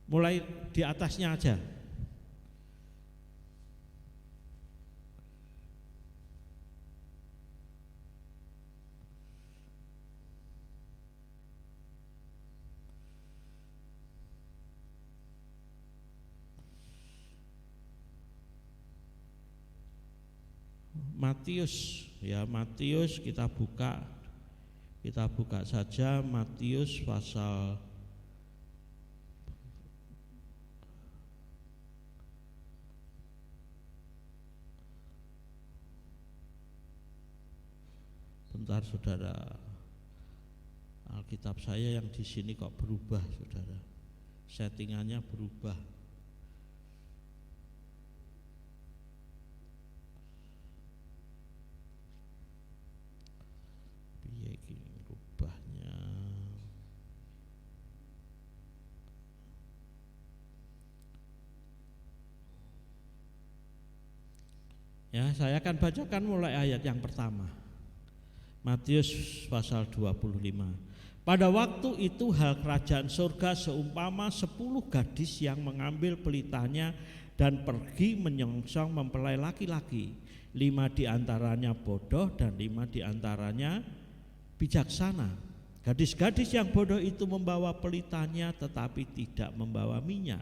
mulai di atasnya aja. Matius, ya Matius kita buka saja Matius pasal bentar, saudara. Alkitab saya yang di sini kok berubah, saudara. Settingannya berubah. Ya, saya akan bacakan mulai ayat yang pertama. Matius pasal 25. Pada waktu itu hal kerajaan surga seumpama 10 gadis yang mengambil pelitanya dan pergi menyongsong mempelai laki-laki. 5 diantaranya bodoh dan 5 diantaranya bijaksana. Gadis-gadis yang bodoh itu membawa pelitanya tetapi tidak membawa minyak.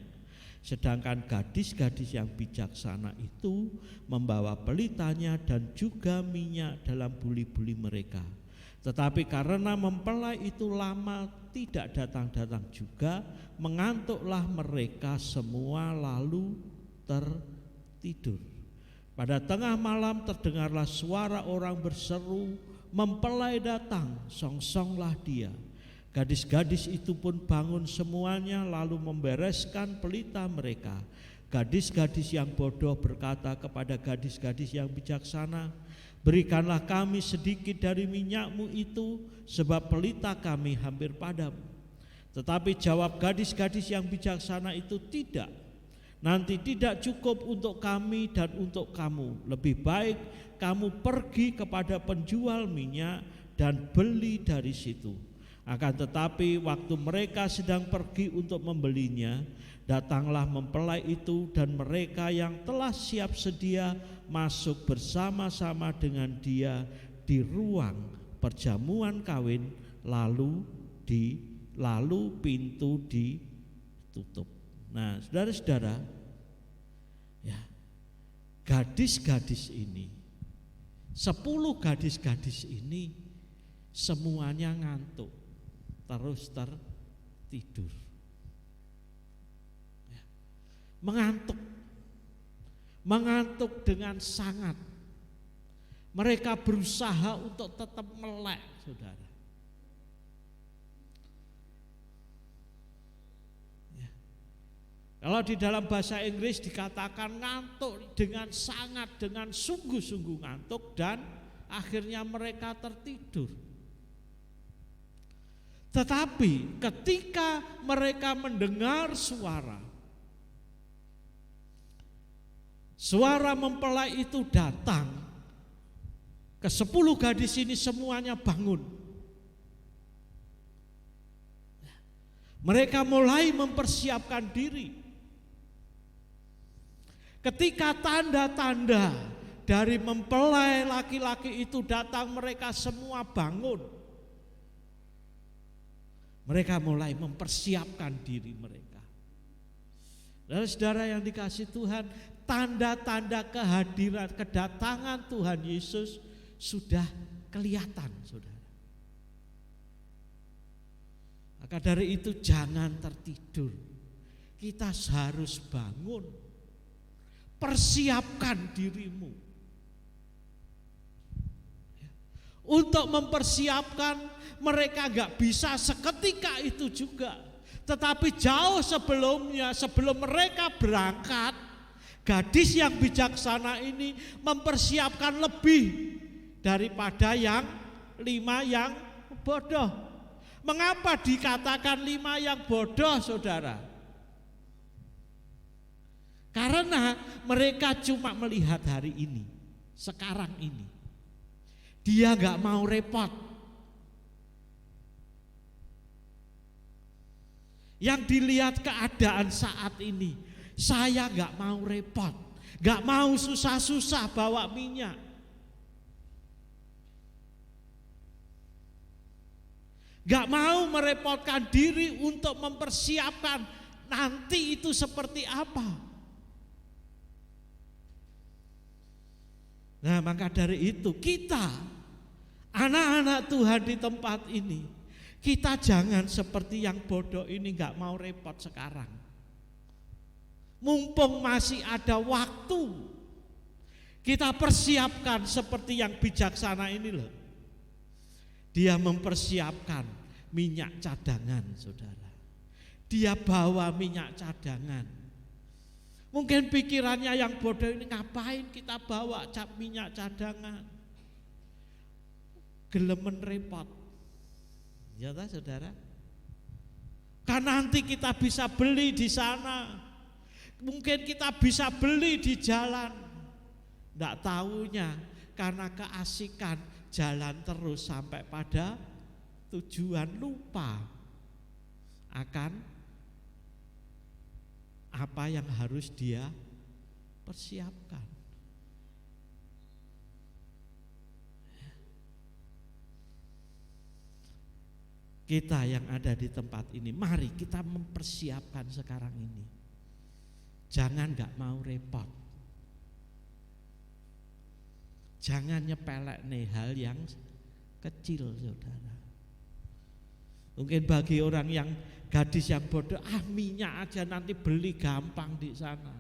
Sedangkan gadis-gadis yang bijaksana itu membawa pelitanya dan juga minyak dalam buli-buli mereka. Tetapi karena mempelai itu lama tidak datang-datang juga, mengantuklah mereka semua lalu tertidur. Pada tengah malam terdengarlah suara orang berseru, mempelai datang, songsonglah dia. Gadis-gadis itu pun bangun semuanya lalu membereskan pelita mereka. Gadis-gadis yang bodoh berkata kepada gadis-gadis yang bijaksana, berikanlah kami sedikit dari minyakmu itu, sebab pelita kami hampir padam. Tetapi jawab gadis-gadis yang bijaksana itu, tidak. Nanti tidak cukup untuk kami dan untuk kamu. Lebih baik kamu pergi kepada penjual minyak dan beli dari situ. Akan tetapi waktu mereka sedang pergi untuk membelinya, datanglah mempelai itu dan mereka yang telah siap sedia masuk bersama-sama dengan dia di ruang perjamuan kawin, lalu pintu ditutup. Nah, saudara-saudara, ya, gadis-gadis ini, 10 gadis-gadis ini semuanya ngantuk, terus tertidur. Ya, mengantuk dengan sangat. Mereka berusaha untuk tetap melek, saudara. Ya. Kalau di dalam bahasa Inggris dikatakan ngantuk dengan sangat, dengan sungguh-sungguh ngantuk, dan akhirnya mereka tertidur. Tetapi ketika mereka mendengar suara mempelai itu datang, ke 10 gadis ini semuanya bangun. Mereka mulai mempersiapkan diri. Ketika tanda-tanda dari mempelai laki-laki itu datang, mereka semua bangun. Mereka mulai mempersiapkan diri mereka. Saudara yang dikasihi Tuhan, tanda-tanda kehadiran, kedatangan Tuhan Yesus sudah kelihatan, saudara. Maka dari itu jangan tertidur. Kita harus bangun. Persiapkan dirimu. Untuk mempersiapkan, mereka gak bisa seketika itu juga. Tetapi jauh sebelumnya, sebelum mereka berangkat, gadis yang bijaksana ini mempersiapkan lebih daripada yang 5 yang bodoh. Mengapa dikatakan 5 yang bodoh, saudara? Karena mereka cuma melihat hari ini, sekarang ini. Dia gak mau repot. Yang dilihat keadaan saat ini, saya gak mau repot, gak mau susah-susah bawa minyak. Gak mau merepotkan diri untuk mempersiapkan nanti itu seperti apa. Nah, maka dari itu kita, anak-anak Tuhan di tempat ini, kita jangan seperti yang bodoh ini gak mau repot sekarang. Mumpung masih ada waktu, kita persiapkan seperti yang bijaksana ini loh. Dia mempersiapkan minyak cadangan, saudara. Dia bawa minyak cadangan. Mungkin pikirannya yang bodoh ini, ngapain kita bawa minyak cadangan? Gelemen repot. Ya tak, saudara? Kan nanti kita bisa beli di sana. Mungkin kita bisa beli di jalan. Tidak tahunya karena keasikan jalan terus sampai pada tujuan, lupa akan apa yang harus dia persiapkan. Kita yang ada di tempat ini, mari kita mempersiapkan sekarang ini. Jangan gak mau repot. Jangan nyepelek nih hal yang kecil, saudara. Mungkin bagi orang yang gadis yang bodoh, minyak aja nanti beli gampang di sana.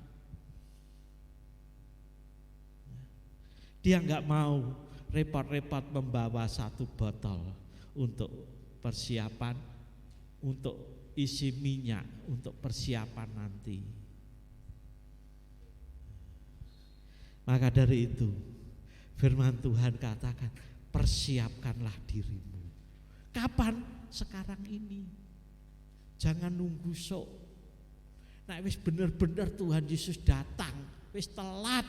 Dia gak mau repot-repot membawa satu botol untuk persiapan, untuk isi minyak, untuk persiapan nanti. Maka dari itu firman Tuhan katakan, persiapkanlah dirimu. Kapan? Sekarang ini. Jangan nunggu sok. Nah, wis bener-bener Tuhan Yesus datang, wis telat.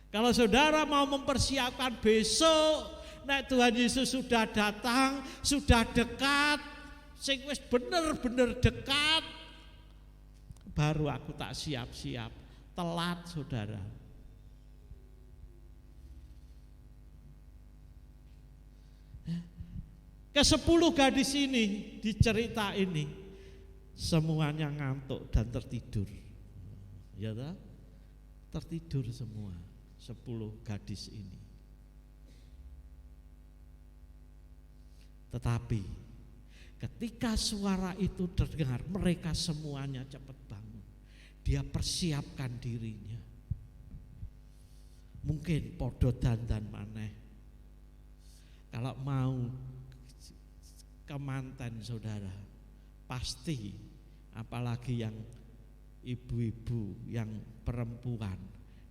Kalau saudara mau mempersiapkan besok, nah Tuhan Yesus sudah datang, sudah dekat, sing wis bener-bener dekat, baru aku tak siap-siap. Telat, saudara. Ke-10 gadis ini di cerita ini semuanya ngantuk dan tertidur. Ya tak? Tertidur semua 10 gadis ini. Tetapi ketika suara itu terdengar, mereka semuanya cepat bangun. Dia persiapkan dirinya. Mungkin podo dandan maneh. Kalau mau kemanten saudara, pasti apalagi yang ibu-ibu, yang perempuan,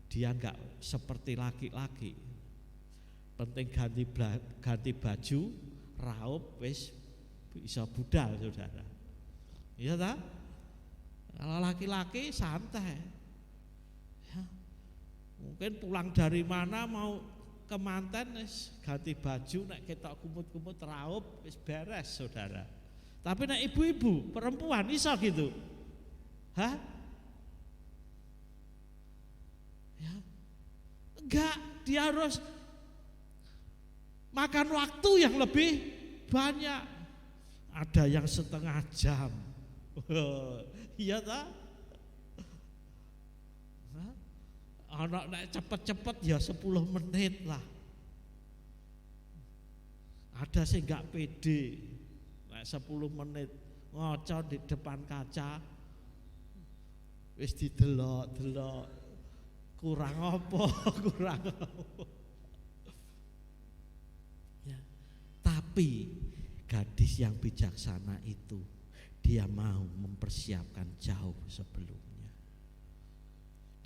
dia enggak seperti laki-laki. Penting ganti baju, raup wis bisa budal saudara. Iya tak? Kalau laki-laki santai. Ya. Mungkin pulang dari mana mau kemanten wis ganti baju, nek ketok kumut-kumut raup wis beres saudara. Tapi nek ibu-ibu, perempuan iso gitu. Hah? Ya. Enggak, dia harus makan waktu yang lebih banyak. Ada yang setengah jam. Iya tak? Anak nek cepet-cepet ya 10 menit lah. Ada sih enggak pede, nek 10 menit ngoco di depan kaca, wis didelok-delok, kurang apa, kurang apa. Ya. Tapi gadis yang bijaksana itu, dia mau mempersiapkan jauh sebelumnya.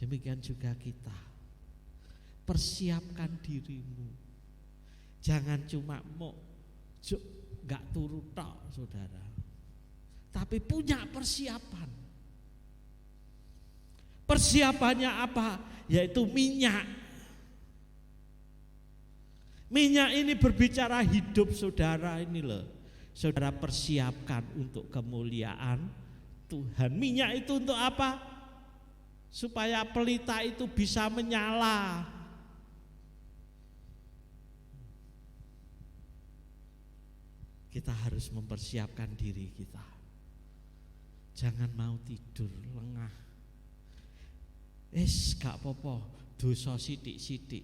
Demikian juga kita, persiapkan dirimu. Jangan cuma mau gak turu tok saudara, tapi punya persiapan. Persiapannya apa? Yaitu minyak. Minyak ini berbicara hidup saudara ini loh. Saudara persiapkan untuk kemuliaan Tuhan. Minyak itu untuk apa? Supaya pelita itu bisa menyala. Kita harus mempersiapkan diri kita. Jangan mau tidur lengah. Gak apa-apa, dosa sidik-sidik.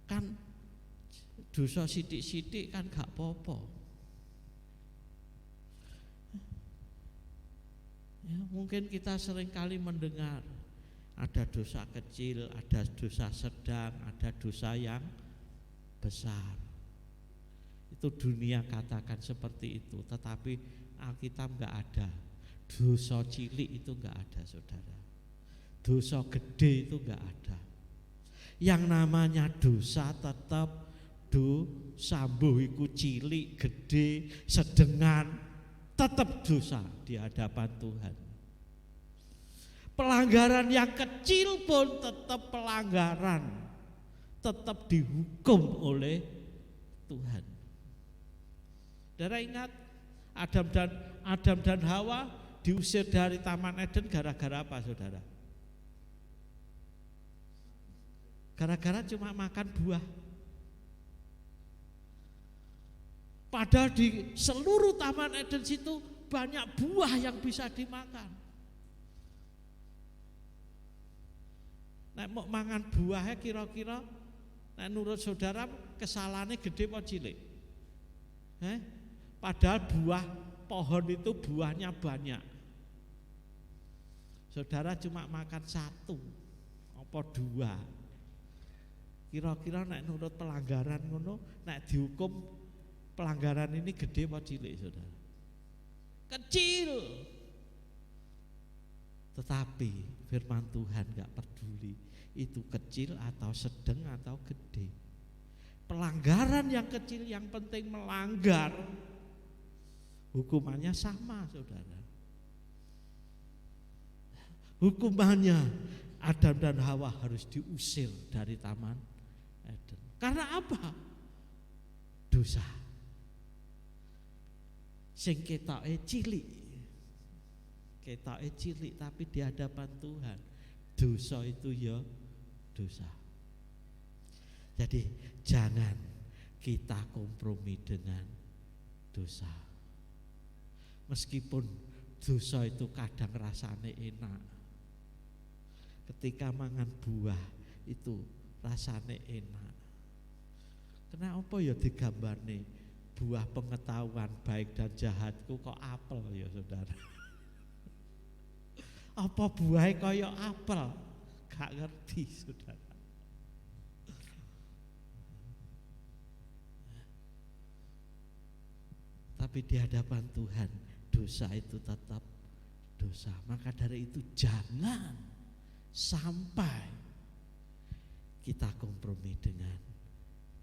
Kan dosa sidik-sidik kan gak apa-apa. Ya, mungkin kita seringkali mendengar ada dosa kecil, ada dosa sedang, ada dosa yang besar. Itu dunia katakan seperti itu, tetapi Alkitab enggak ada. Dosa cilik itu enggak ada saudara. Dosa gede itu enggak ada. Yang namanya dosa tetap dosa, mbuh iku cilik, gede, sedengan, tetap dosa di hadapan Tuhan. Pelanggaran yang kecil pun tetap pelanggaran tetap dihukum oleh Tuhan. Saudara ingat Adam dan Hawa diusir dari Taman Eden gara-gara apa, saudara? Gara-gara cuma makan buah. Padahal di seluruh Taman Eden situ banyak buah yang bisa dimakan. Nek mau mangan buahnya kira-kira nek nurut saudara kesalahannya gede apa cilik? Padahal buah pohon itu buahnya banyak. Saudara cuma makan satu apa dua. Kira-kira nek nurut pelanggaran ngono, nek dihukum pelanggaran ini gede apa cilik, saudara? Kecil. Tetapi firman Tuhan gak peduli itu kecil atau sedang atau gede. Pelanggaran yang kecil yang penting melanggar, hukumannya sama, saudara. Hukumannya Adam dan Hawa harus diusir dari Taman Eden. Karena apa? Dosa. Sing ketoke cilik. Ketoke cilik tapi di hadapan Tuhan dosa itu ya dosa. Jadi jangan kita kompromi dengan dosa. Meskipun dosa itu kadang rasanya enak. Ketika mangan buah itu rasanya enak. Kenapa ya digambarne buah pengetahuan baik dan jahatku kok apel ya, saudara? Apa buahnya kaya apel? Gak ngerti, saudara. Tapi di hadapan Tuhan dosa itu tetap dosa. Maka dari itu jangan sampai kita kompromi dengan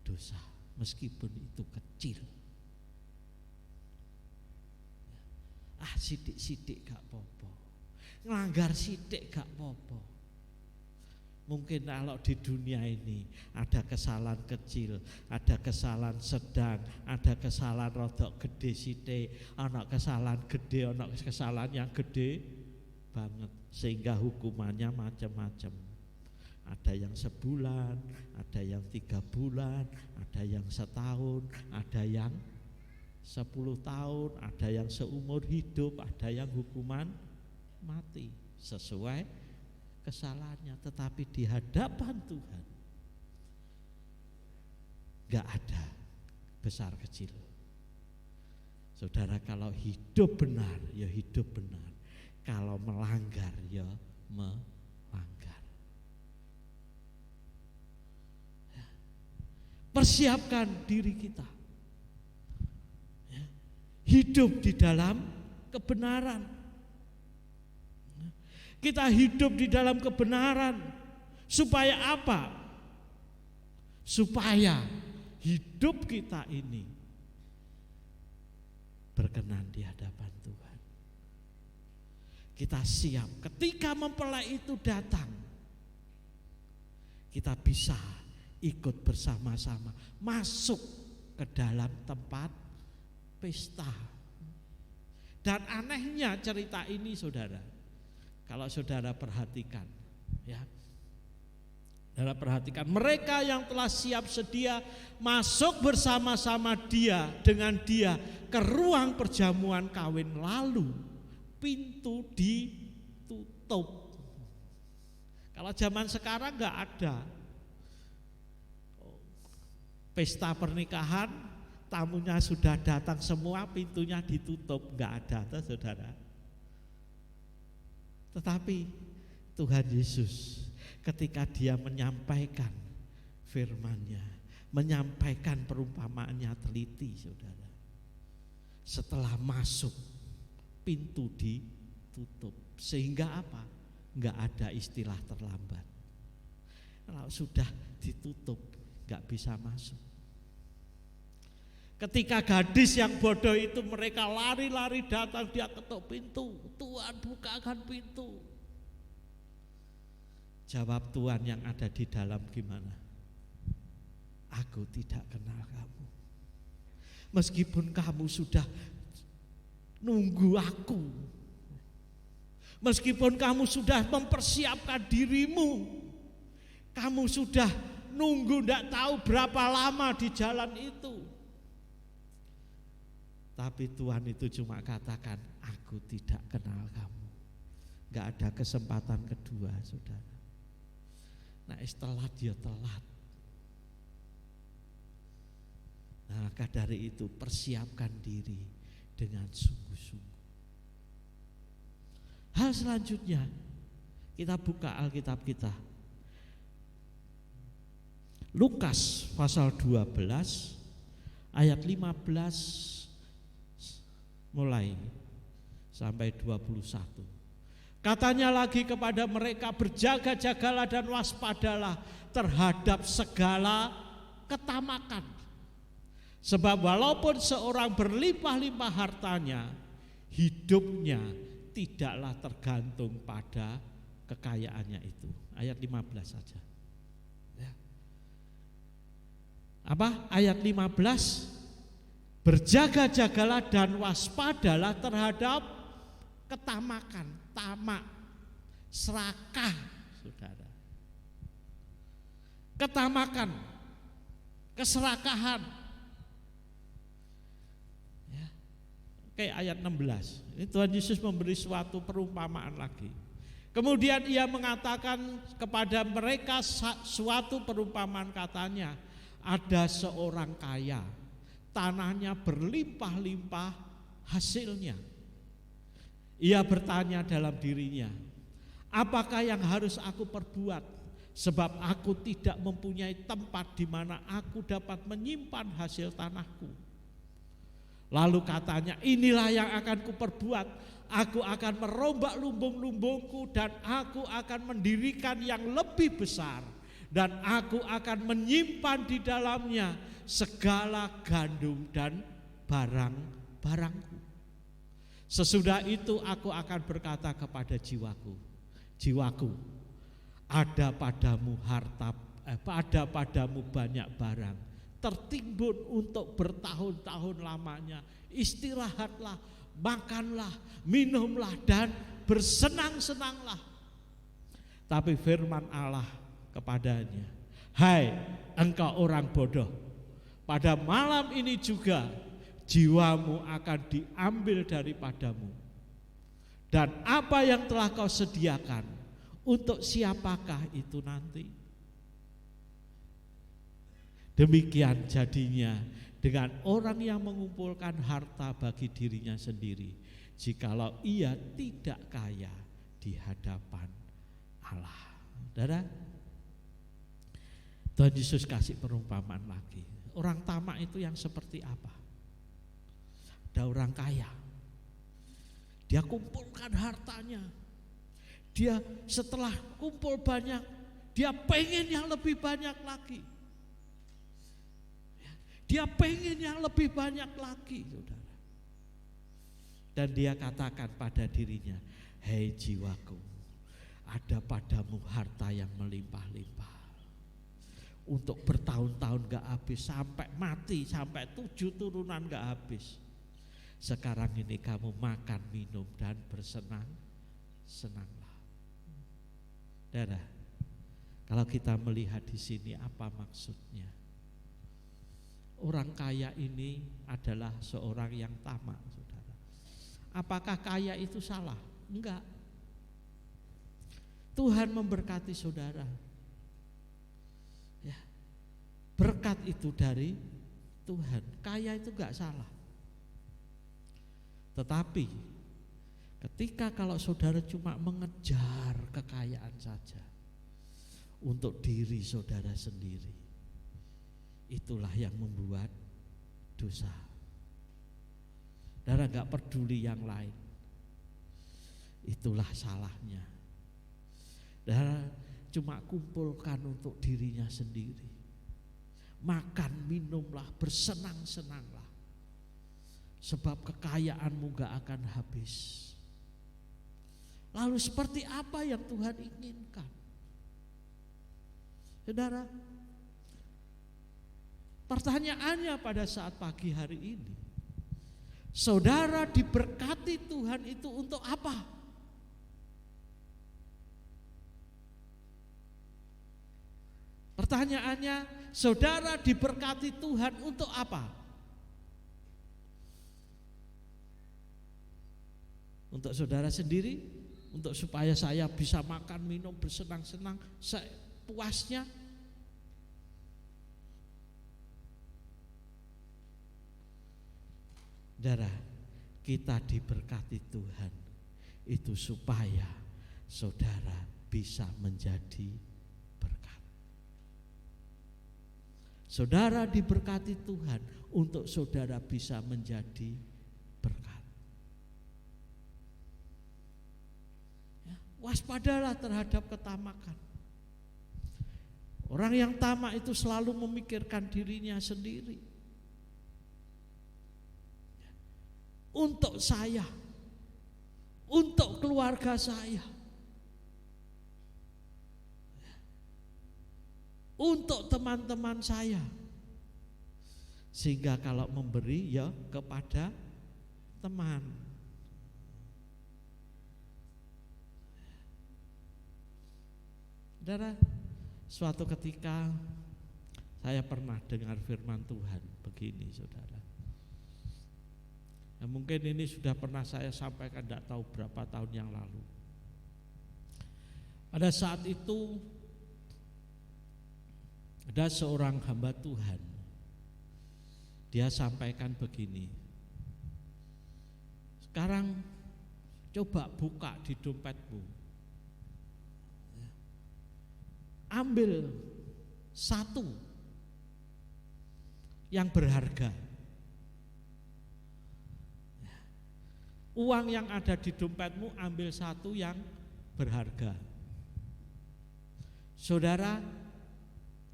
dosa meskipun itu kecil. Sidik-sidik gak popo, ngelanggar sidik gak popo. Mungkin kalau di dunia ini ada kesalahan kecil, ada kesalahan sedang, ada kesalahan rodok gede sidik, ada kesalahan gede, ada kesalahan yang gede banget, sehingga hukumannya macam-macam. Ada yang sebulan, ada yang 3 bulan, ada yang setahun, ada yang 10 tahun, ada yang seumur hidup, ada yang hukuman mati sesuai kesalahannya. Tetapi di hadapan Tuhan gak ada besar kecil. Saudara, kalau hidup benar ya hidup benar, kalau melanggar ya melanggar. Persiapkan diri kita hidup di dalam kebenaran. Kita hidup di dalam kebenaran supaya apa? Supaya hidup kita ini berkenan di hadapan Tuhan. Kita siap ketika mempelai itu datang, kita bisa ikut bersama-sama masuk ke dalam tempat pesta. Dan anehnya cerita ini, saudara, kalau saudara perhatikan, ya, saudara perhatikan, mereka yang telah siap sedia masuk bersama-sama dengan dia ke ruang perjamuan kawin, lalu pintu ditutup. Kalau zaman sekarang nggak ada pesta pernikahan, tamunya sudah datang semua, pintunya ditutup, nggak ada, saudara. Tetapi Tuhan Yesus ketika dia menyampaikan firman-Nya, menyampaikan perumpamaannya teliti, saudara. Setelah masuk, pintu ditutup. Sehingga apa? Nggak ada istilah terlambat. Kalau sudah ditutup, nggak bisa masuk. Ketika gadis yang bodoh itu, mereka lari-lari datang, dia ketuk pintu, Tuhan bukakan pintu. Jawab Tuhan yang ada di dalam gimana? aku tidak kenal kamu. Meskipun kamu sudah nunggu aku, meskipun kamu sudah mempersiapkan dirimu, kamu sudah nunggu tidak tahu berapa lama di jalan itu, tapi Tuhan itu cuma katakan, aku tidak kenal kamu. Gak ada kesempatan kedua, saudara. Nah, telat ya telat. Nah, maka dari itu persiapkan diri dengan sungguh-sungguh. Hal selanjutnya, kita buka Alkitab kita. Lukas pasal 12 ayat 15 mulai sampai 21. Katanya lagi kepada mereka, berjaga-jagalah dan waspadalah terhadap segala ketamakan. Sebab walaupun seorang berlimpah-limpah hartanya, hidupnya tidaklah tergantung pada kekayaannya itu. Ayat 15 saja. Ya. Apa? Ayat 15, berjaga-jagalah dan waspadalah terhadap ketamakan, tamak, serakah, saudara. Ketamakan, keserakahan. Ya. Kayak ayat 16. Ini Tuhan Yesus memberi suatu perumpamaan lagi. Kemudian ia mengatakan kepada mereka suatu perumpamaan, katanya, ada seorang kaya, tanahnya berlimpah-limpah hasilnya. Ia bertanya dalam dirinya, apakah yang harus aku perbuat? Sebab aku tidak mempunyai tempat di mana aku dapat menyimpan hasil tanahku. Lalu katanya, inilah yang akan kuperbuat. Aku akan merombak lumbung-lumbungku dan aku akan mendirikan yang lebih besar. Dan aku akan menyimpan di dalamnya segala gandum dan barang-barangku. Sesudah itu aku akan berkata kepada jiwaku, jiwaku, ada padamu banyak barang, tertimbun untuk bertahun-tahun lamanya. Istirahatlah, makanlah, minumlah dan bersenang-senanglah. Tapi firman Allah kepadanya, hai engkau orang bodoh, pada malam ini juga jiwamu akan diambil daripadamu. Dan apa yang telah kau sediakan, untuk siapakah itu nanti? Demikian jadinya dengan orang yang mengumpulkan harta bagi dirinya sendiri, jikalau ia tidak kaya di hadapan Allah. Saudara, Tuhan Yesus kasih perumpamaan lagi. Orang tamak itu yang seperti apa? Ada orang kaya, dia kumpulkan hartanya, dia setelah kumpul banyak, dia pengen yang lebih banyak lagi. Dia pengen yang lebih banyak lagi, saudara. Dan dia katakan pada dirinya, hei jiwaku, ada padamu harta yang melimpah-limpah. Untuk bertahun-tahun gak habis, sampai mati, sampai 7 turunan gak habis. Sekarang ini kamu makan, minum dan bersenang-senanglah. Saudara, kalau kita melihat di sini apa maksudnya? Orang kaya ini adalah seorang yang tamak, saudara. Apakah kaya itu salah? Enggak. Tuhan memberkati saudara. Ya, berkat itu dari Tuhan. Kaya itu enggak salah. Tetapi ketika kalau saudara cuma mengejar kekayaan saja untuk diri saudara sendiri, itulah yang membuat dosa. Saudara gak peduli yang lain, itulah salahnya. Saudara cuma kumpulkan untuk dirinya sendiri. Makan, minumlah, bersenang-senanglah. Sebab kekayaanmu gak akan habis. Lalu seperti apa yang Tuhan inginkan? Saudara, Pertanyaannya pada saat pagi hari ini, saudara diberkati Tuhan itu untuk apa? Pertanyaannya, saudara diberkati Tuhan untuk apa? Untuk saudara sendiri, untuk supaya saya bisa makan, minum, bersenang-senang sepuasnya. Saudara, kita diberkati Tuhan itu supaya saudara bisa menjadi berkat. Saudara diberkati Tuhan untuk saudara bisa menjadi berkat. Ya, waspadalah terhadap ketamakan. Orang yang tamak itu selalu memikirkan dirinya sendiri. Untuk saya, untuk keluarga saya, untuk teman-teman saya, sehingga kalau memberi ya kepada teman. Saudara, suatu ketika saya pernah dengar firman Tuhan begini, saudara. Ya, mungkin ini sudah pernah saya sampaikan, tidak tahu berapa tahun yang lalu. Pada saat itu ada seorang hamba Tuhan, dia sampaikan begini, sekarang coba buka di dompetmu, ambil satu yang berharga. Uang yang ada di dompetmu, ambil satu yang berharga. Saudara,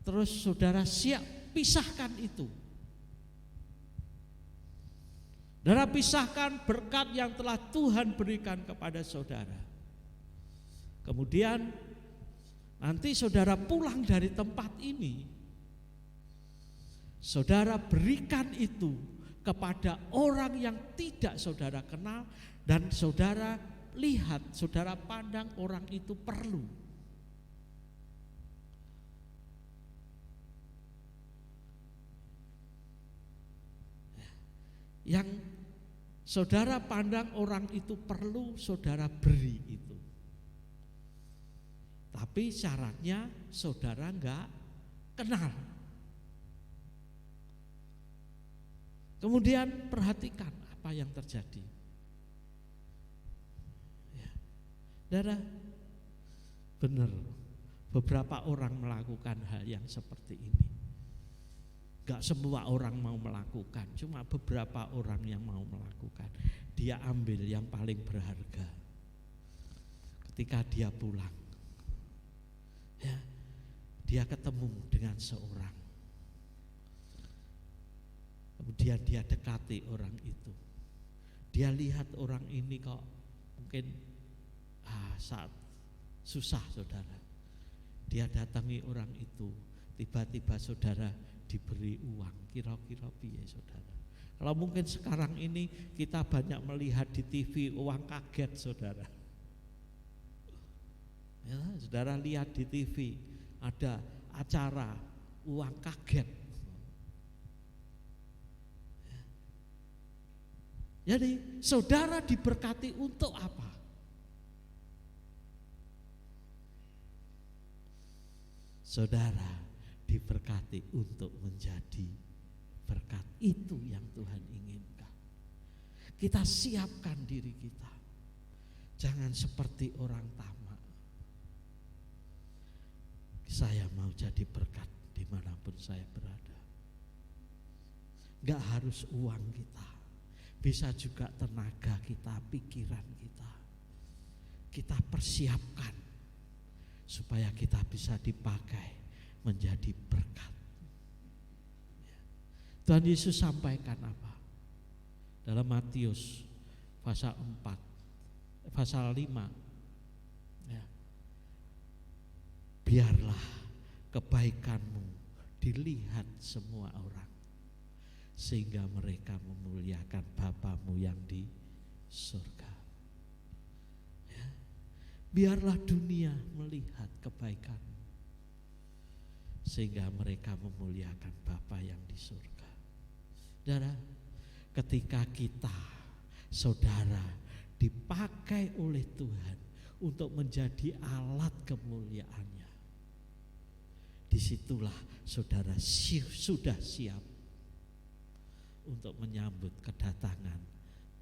terus saudara siap pisahkan itu. Saudara pisahkan berkat yang telah Tuhan berikan kepada saudara. Kemudian nanti saudara pulang dari tempat ini, saudara berikan itu kepada orang yang tidak saudara kenal, dan saudara lihat, saudara pandang orang itu perlu. Yang saudara pandang orang itu perlu, saudara beri itu. Tapi syaratnya saudara enggak kenal. Kemudian perhatikan apa yang terjadi. Ya. Saudara, benar, beberapa orang melakukan hal yang seperti ini. Gak semua orang mau melakukan, cuma beberapa orang yang mau melakukan. Dia ambil yang paling berharga. Ketika dia pulang, ya, dia ketemu dengan seorang. Kemudian dia dekati orang itu. Dia lihat orang ini kok mungkin saat susah, saudara. Dia datangi orang itu. Tiba-tiba saudara diberi uang. Kira-kira piye, saudara? Kalau mungkin sekarang ini kita banyak melihat di TV uang kaget, saudara. Ya, saudara lihat di TV ada acara uang kaget. Jadi saudara diberkati untuk apa? Saudara diberkati untuk menjadi berkat. Itu yang Tuhan inginkan. Kita siapkan diri kita. Jangan seperti orang tamak. Saya mau jadi berkat dimanapun saya berada. Gak harus uang kita. Bisa juga tenaga kita, pikiran kita. Kita persiapkan supaya kita bisa dipakai menjadi berkat. Tuhan Yesus sampaikan apa? Dalam Matius pasal 4, pasal 5. Ya. Biarlah kebaikanmu dilihat semua orang, sehingga mereka memuliakan Bapamu yang di surga. Ya. Biarlah dunia melihat kebaikan-Mu, sehingga mereka memuliakan Bapa yang di surga. Saudara, ketika kita, saudara, dipakai oleh Tuhan untuk menjadi alat kemuliaan-Nya, disitulah saudara sudah siap untuk menyambut kedatangan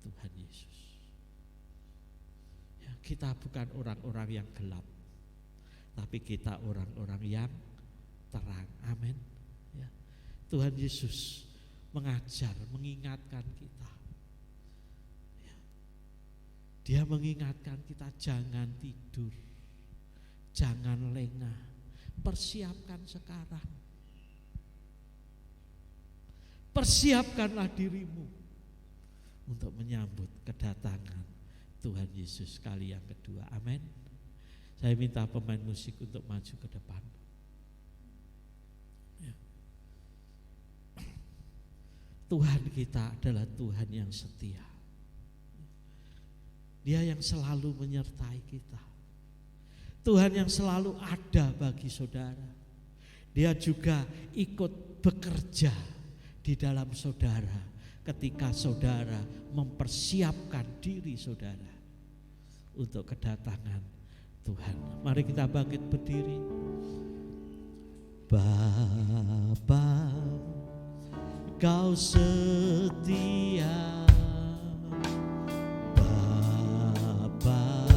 Tuhan Yesus. Ya, kita bukan orang-orang yang gelap, tapi kita orang-orang yang terang. Amin. Ya. Tuhan Yesus mengajar, mengingatkan kita. Ya. Dia mengingatkan kita jangan tidur, jangan lengah, persiapkan sekarang. Persiapkanlah dirimu untuk menyambut kedatangan Tuhan Yesus kali yang kedua. Amin. Saya minta pemain musik untuk maju ke depan. Ya. Tuhan kita adalah Tuhan yang setia. Dia yang selalu menyertai kita. Tuhan yang selalu ada bagi saudara. Dia juga ikut bekerja di dalam saudara ketika saudara mempersiapkan diri saudara untuk kedatangan Tuhan. Mari kita bangkit berdiri. Bapa, Kau setia. Bapa,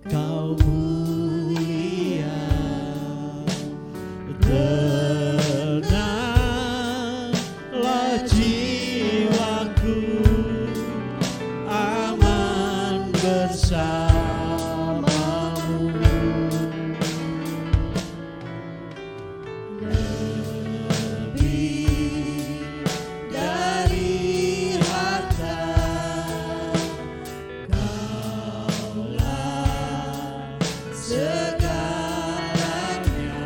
Kau mulia. Tenanglah jiwaku, aman bersamamu. Lebih dari harta, Kaulah segalanya.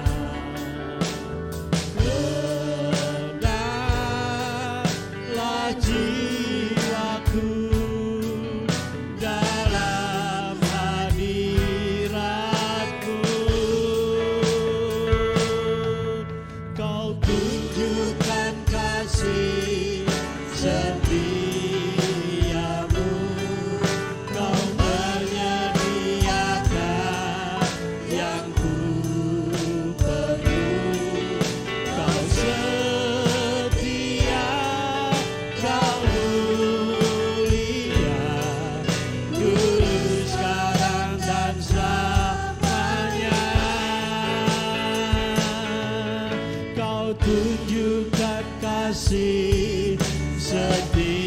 Tenanglah jiwaku dalam hadirat-Mu. Kau tunjukkan kasih setiamu, Kau menyediakan yang ku perlu. Kau setia, Kau mulia, dulu, sekarang, dan selamanya. Kau tunjukkan kasih setiamu,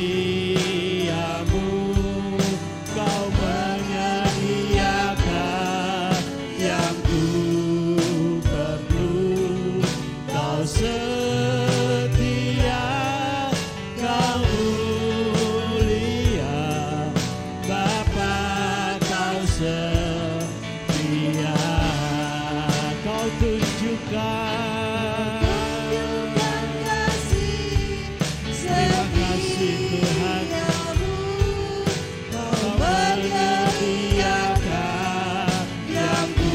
Kau menyediakan yang ku perlu. Kau setia, Kau mulia, Bapa, Kau setia. Kau tunjukkan terima kasih Tuhan. Kau menyediakan yang ku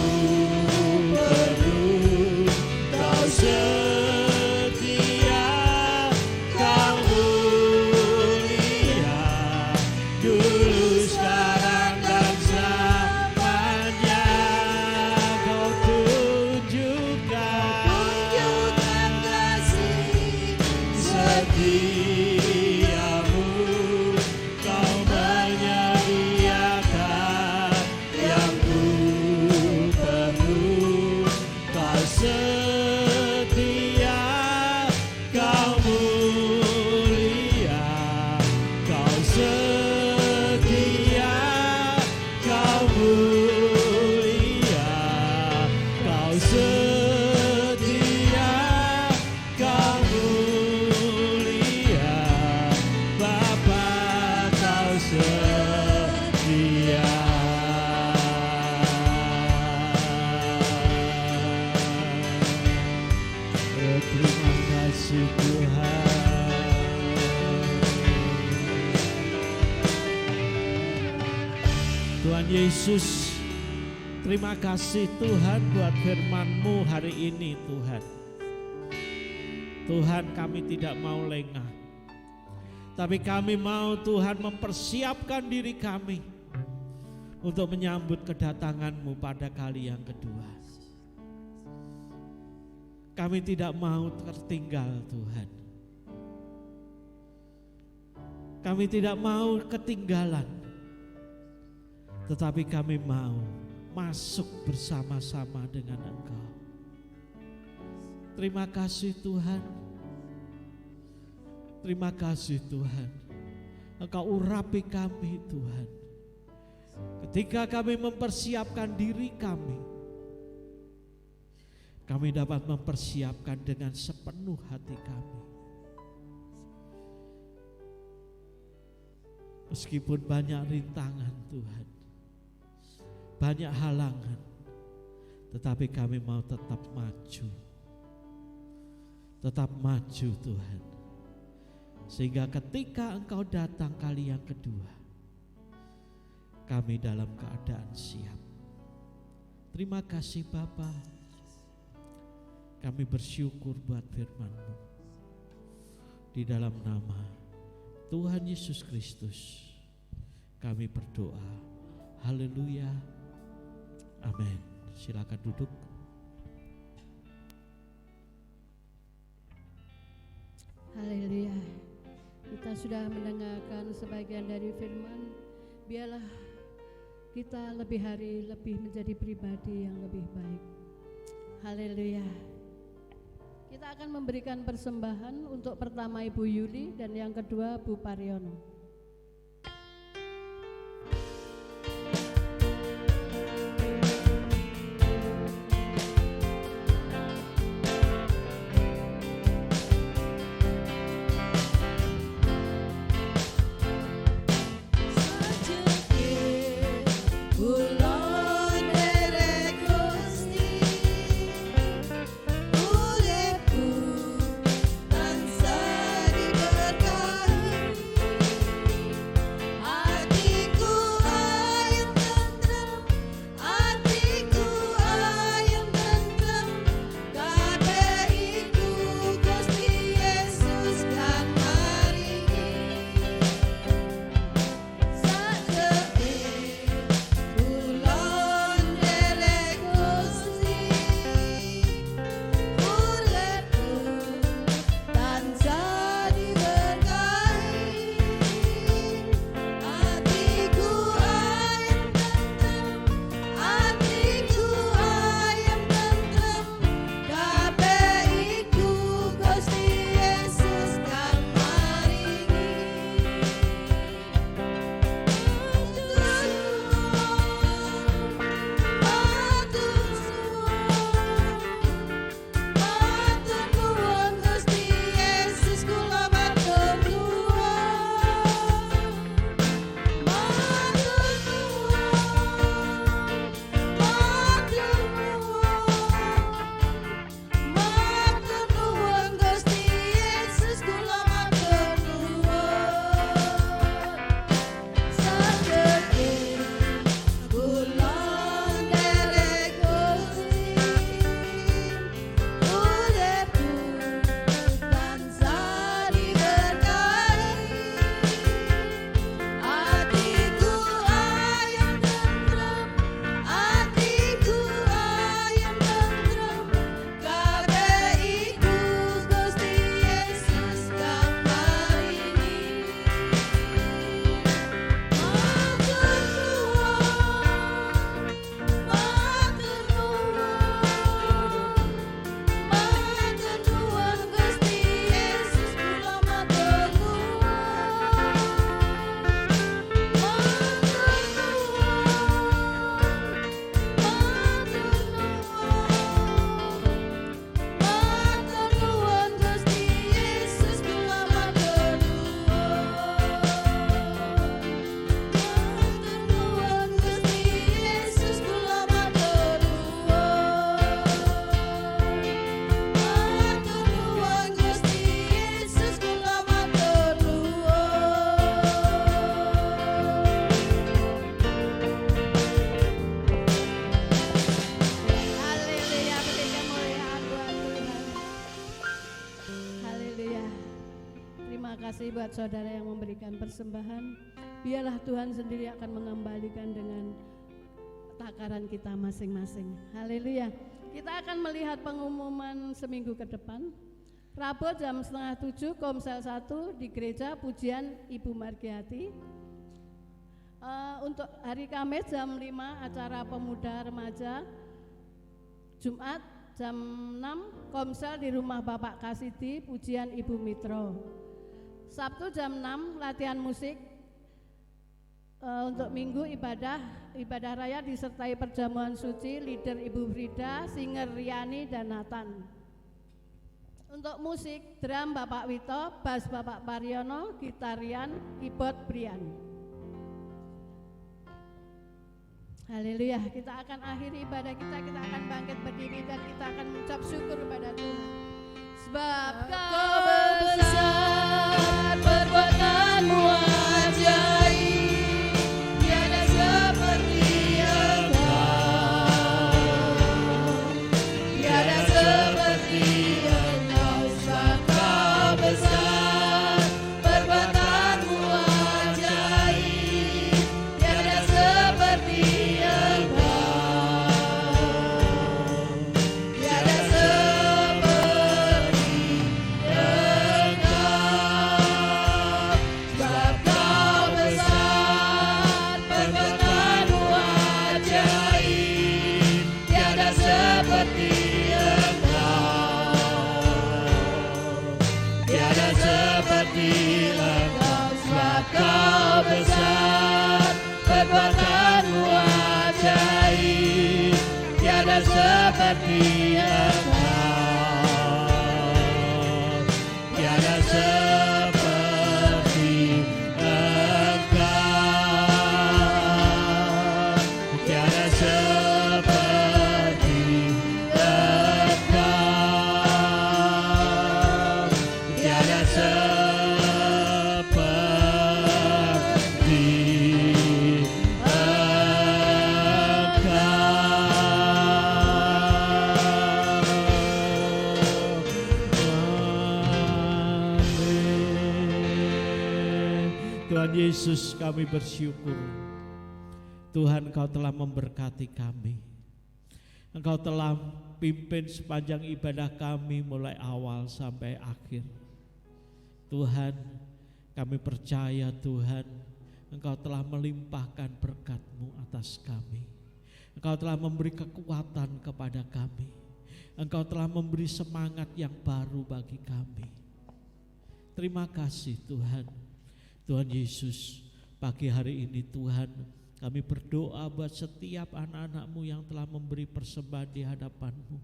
perlu. Kau setia, Kau mulia, dulu, sekarang, dan selamanya. Kau tunjukkan setiamu, Kau menyediakan yang ku perlu. Kau setia, Kau mulia, Kau setia, Kau mulia, Kau setia, Kau mulia, Yesus, terima kasih Tuhan buat firman-Mu hari ini Tuhan. Tuhan, kami tidak mau lengah, tapi kami mau Tuhan mempersiapkan diri kami untuk menyambut kedatangan-Mu pada kali yang kedua. Kami tidak mau tertinggal Tuhan. Kami tidak mau ketinggalan, tetapi kami mau masuk bersama-sama dengan Engkau. Terima kasih Tuhan. Terima kasih Tuhan. Engkau urapi kami Tuhan. Ketika kami mempersiapkan diri kami dapat mempersiapkan dengan sepenuh hati kami. Meskipun banyak rintangan Tuhan, banyak halangan, tetapi kami mau tetap maju. Tetap maju Tuhan. Sehingga ketika Engkau datang kali yang kedua, kami dalam keadaan siap. Terima kasih Bapa. Kami bersyukur buat firman-Mu. Di dalam nama Tuhan Yesus Kristus kami berdoa. Haleluya. Amin. Silakan duduk. Haleluya. Kita sudah mendengarkan sebagian dari firman. Biarlah kita lebih menjadi pribadi yang lebih baik. Haleluya. Kita akan memberikan persembahan untuk pertama Ibu Yuli dan yang kedua Bu Pariono. Uripku tansah diberkahi. Haleluya. Terima kasih buat saudara yang memberikan persembahan. Biarlah Tuhan sendiri akan mengembalikan dengan takaran kita masing-masing. Haleluya. Kita akan melihat pengumuman seminggu ke depan. Rabu jam 6:30 Komsel 1 di gereja Pujian Ibu Margiati. Untuk hari Kamis jam 5 acara pemuda remaja. Jumat jam 6 Komsel di rumah Bapak Kasidi Pujian Ibu Mitro. Sabtu jam 6 latihan musik. Untuk minggu ibadah raya disertai perjamuan suci, leader Ibu Frida, singer Riani dan Nathan. Untuk musik, drum Bapak Wito, bass Bapak Pariono, gitar Rian, keyboard Brian. Haleluya, kita akan akhiri ibadah kita akan bangkit berdiri dan kita akan mengucap syukur kepada Tuhan. Sebab Kau besar, perbuatanmu ajaib, tiada seperti Engkau, tiada seperti Engkau. Sebab Kau besar, perbuatanmu ajaib, tiada seperti seperti Engkau, tiada seperti Engkau, tiada seperti Engkau, tiada seperti Tuhan Yesus, kami bersyukur. Tuhan, Engkau telah memberkati kami. Engkau telah pimpin sepanjang ibadah kami mulai awal sampai akhir. Tuhan, kami percaya Tuhan, Engkau telah melimpahkan berkat-Mu atas kami. Engkau telah memberi kekuatan kepada kami. Engkau telah memberi semangat yang baru bagi kami. Terima kasih Tuhan. Tuhan Yesus, pagi hari ini Tuhan, kami berdoa buat setiap anak-anak-Mu yang telah memberi persembahan di hadapan-Mu.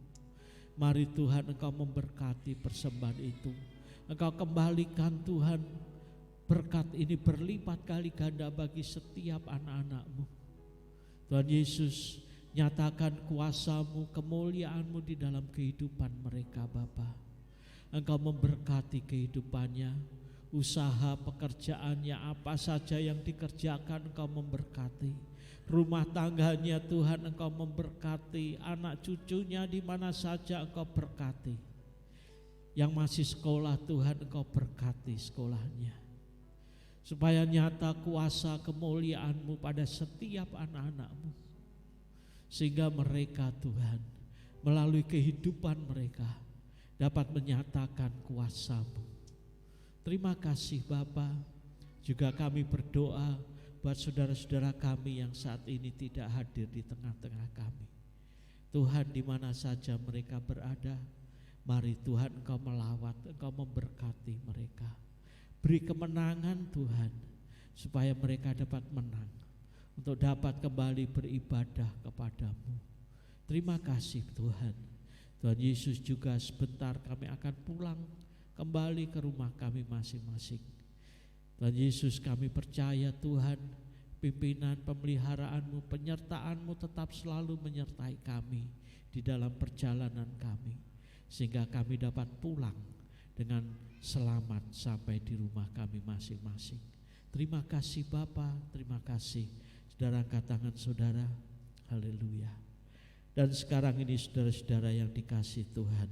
Mari Tuhan, Engkau memberkati persembahan itu. Engkau kembalikan Tuhan, berkat ini berlipat kali ganda bagi setiap anak-anak-Mu. Tuhan Yesus, nyatakan kuasa-Mu, kemuliaan-Mu di dalam kehidupan mereka Bapa. Engkau memberkati kehidupannya, usaha pekerjaannya, apa saja yang dikerjakan Engkau memberkati. Rumah tangganya Tuhan Engkau memberkati, anak cucunya di mana saja Engkau berkati. Yang masih sekolah Tuhan Engkau berkati sekolahnya. Supaya nyata kuasa kemuliaan-Mu pada setiap anak-anak-Mu. Sehingga mereka Tuhan melalui kehidupan mereka dapat menyatakan kuasa-Mu. Terima kasih Bapa. Juga kami berdoa buat saudara-saudara kami yang saat ini tidak hadir di tengah-tengah kami. Tuhan, di mana saja mereka berada, mari Tuhan Engkau melawat, Engkau memberkati mereka. Beri kemenangan Tuhan, supaya mereka dapat menang, untuk dapat kembali beribadah kepadamu. Terima kasih Tuhan. Tuhan Yesus, juga sebentar kami akan pulang kembali ke rumah kami masing-masing. Tuhan Yesus, kami percaya Tuhan, pimpinan pemeliharaan-Mu, penyertaan-Mu tetap selalu menyertai kami di dalam perjalanan kami, sehingga kami dapat pulang dengan selamat sampai di rumah kami masing-masing. Terima kasih Bapa, terima kasih. Saudara, angkat tangan saudara. Haleluya. Dan sekarang ini saudara-saudara yang dikasih Tuhan,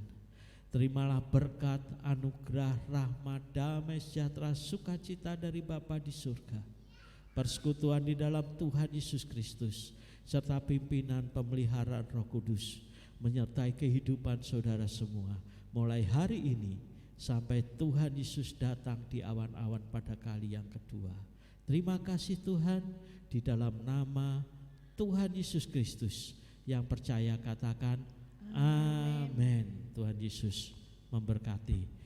Terimalah berkat, anugerah, rahmat, damai, sejahtera, sukacita dari Bapa di surga, persekutuan di dalam Tuhan Yesus Kristus, serta pimpinan pemeliharaan Roh Kudus menyertai kehidupan saudara semua, mulai hari ini sampai Tuhan Yesus datang di awan-awan pada kali yang kedua. Terima kasih Tuhan, di dalam nama Tuhan Yesus Kristus. Yang percaya katakan amin. Tuhan Yesus memberkati.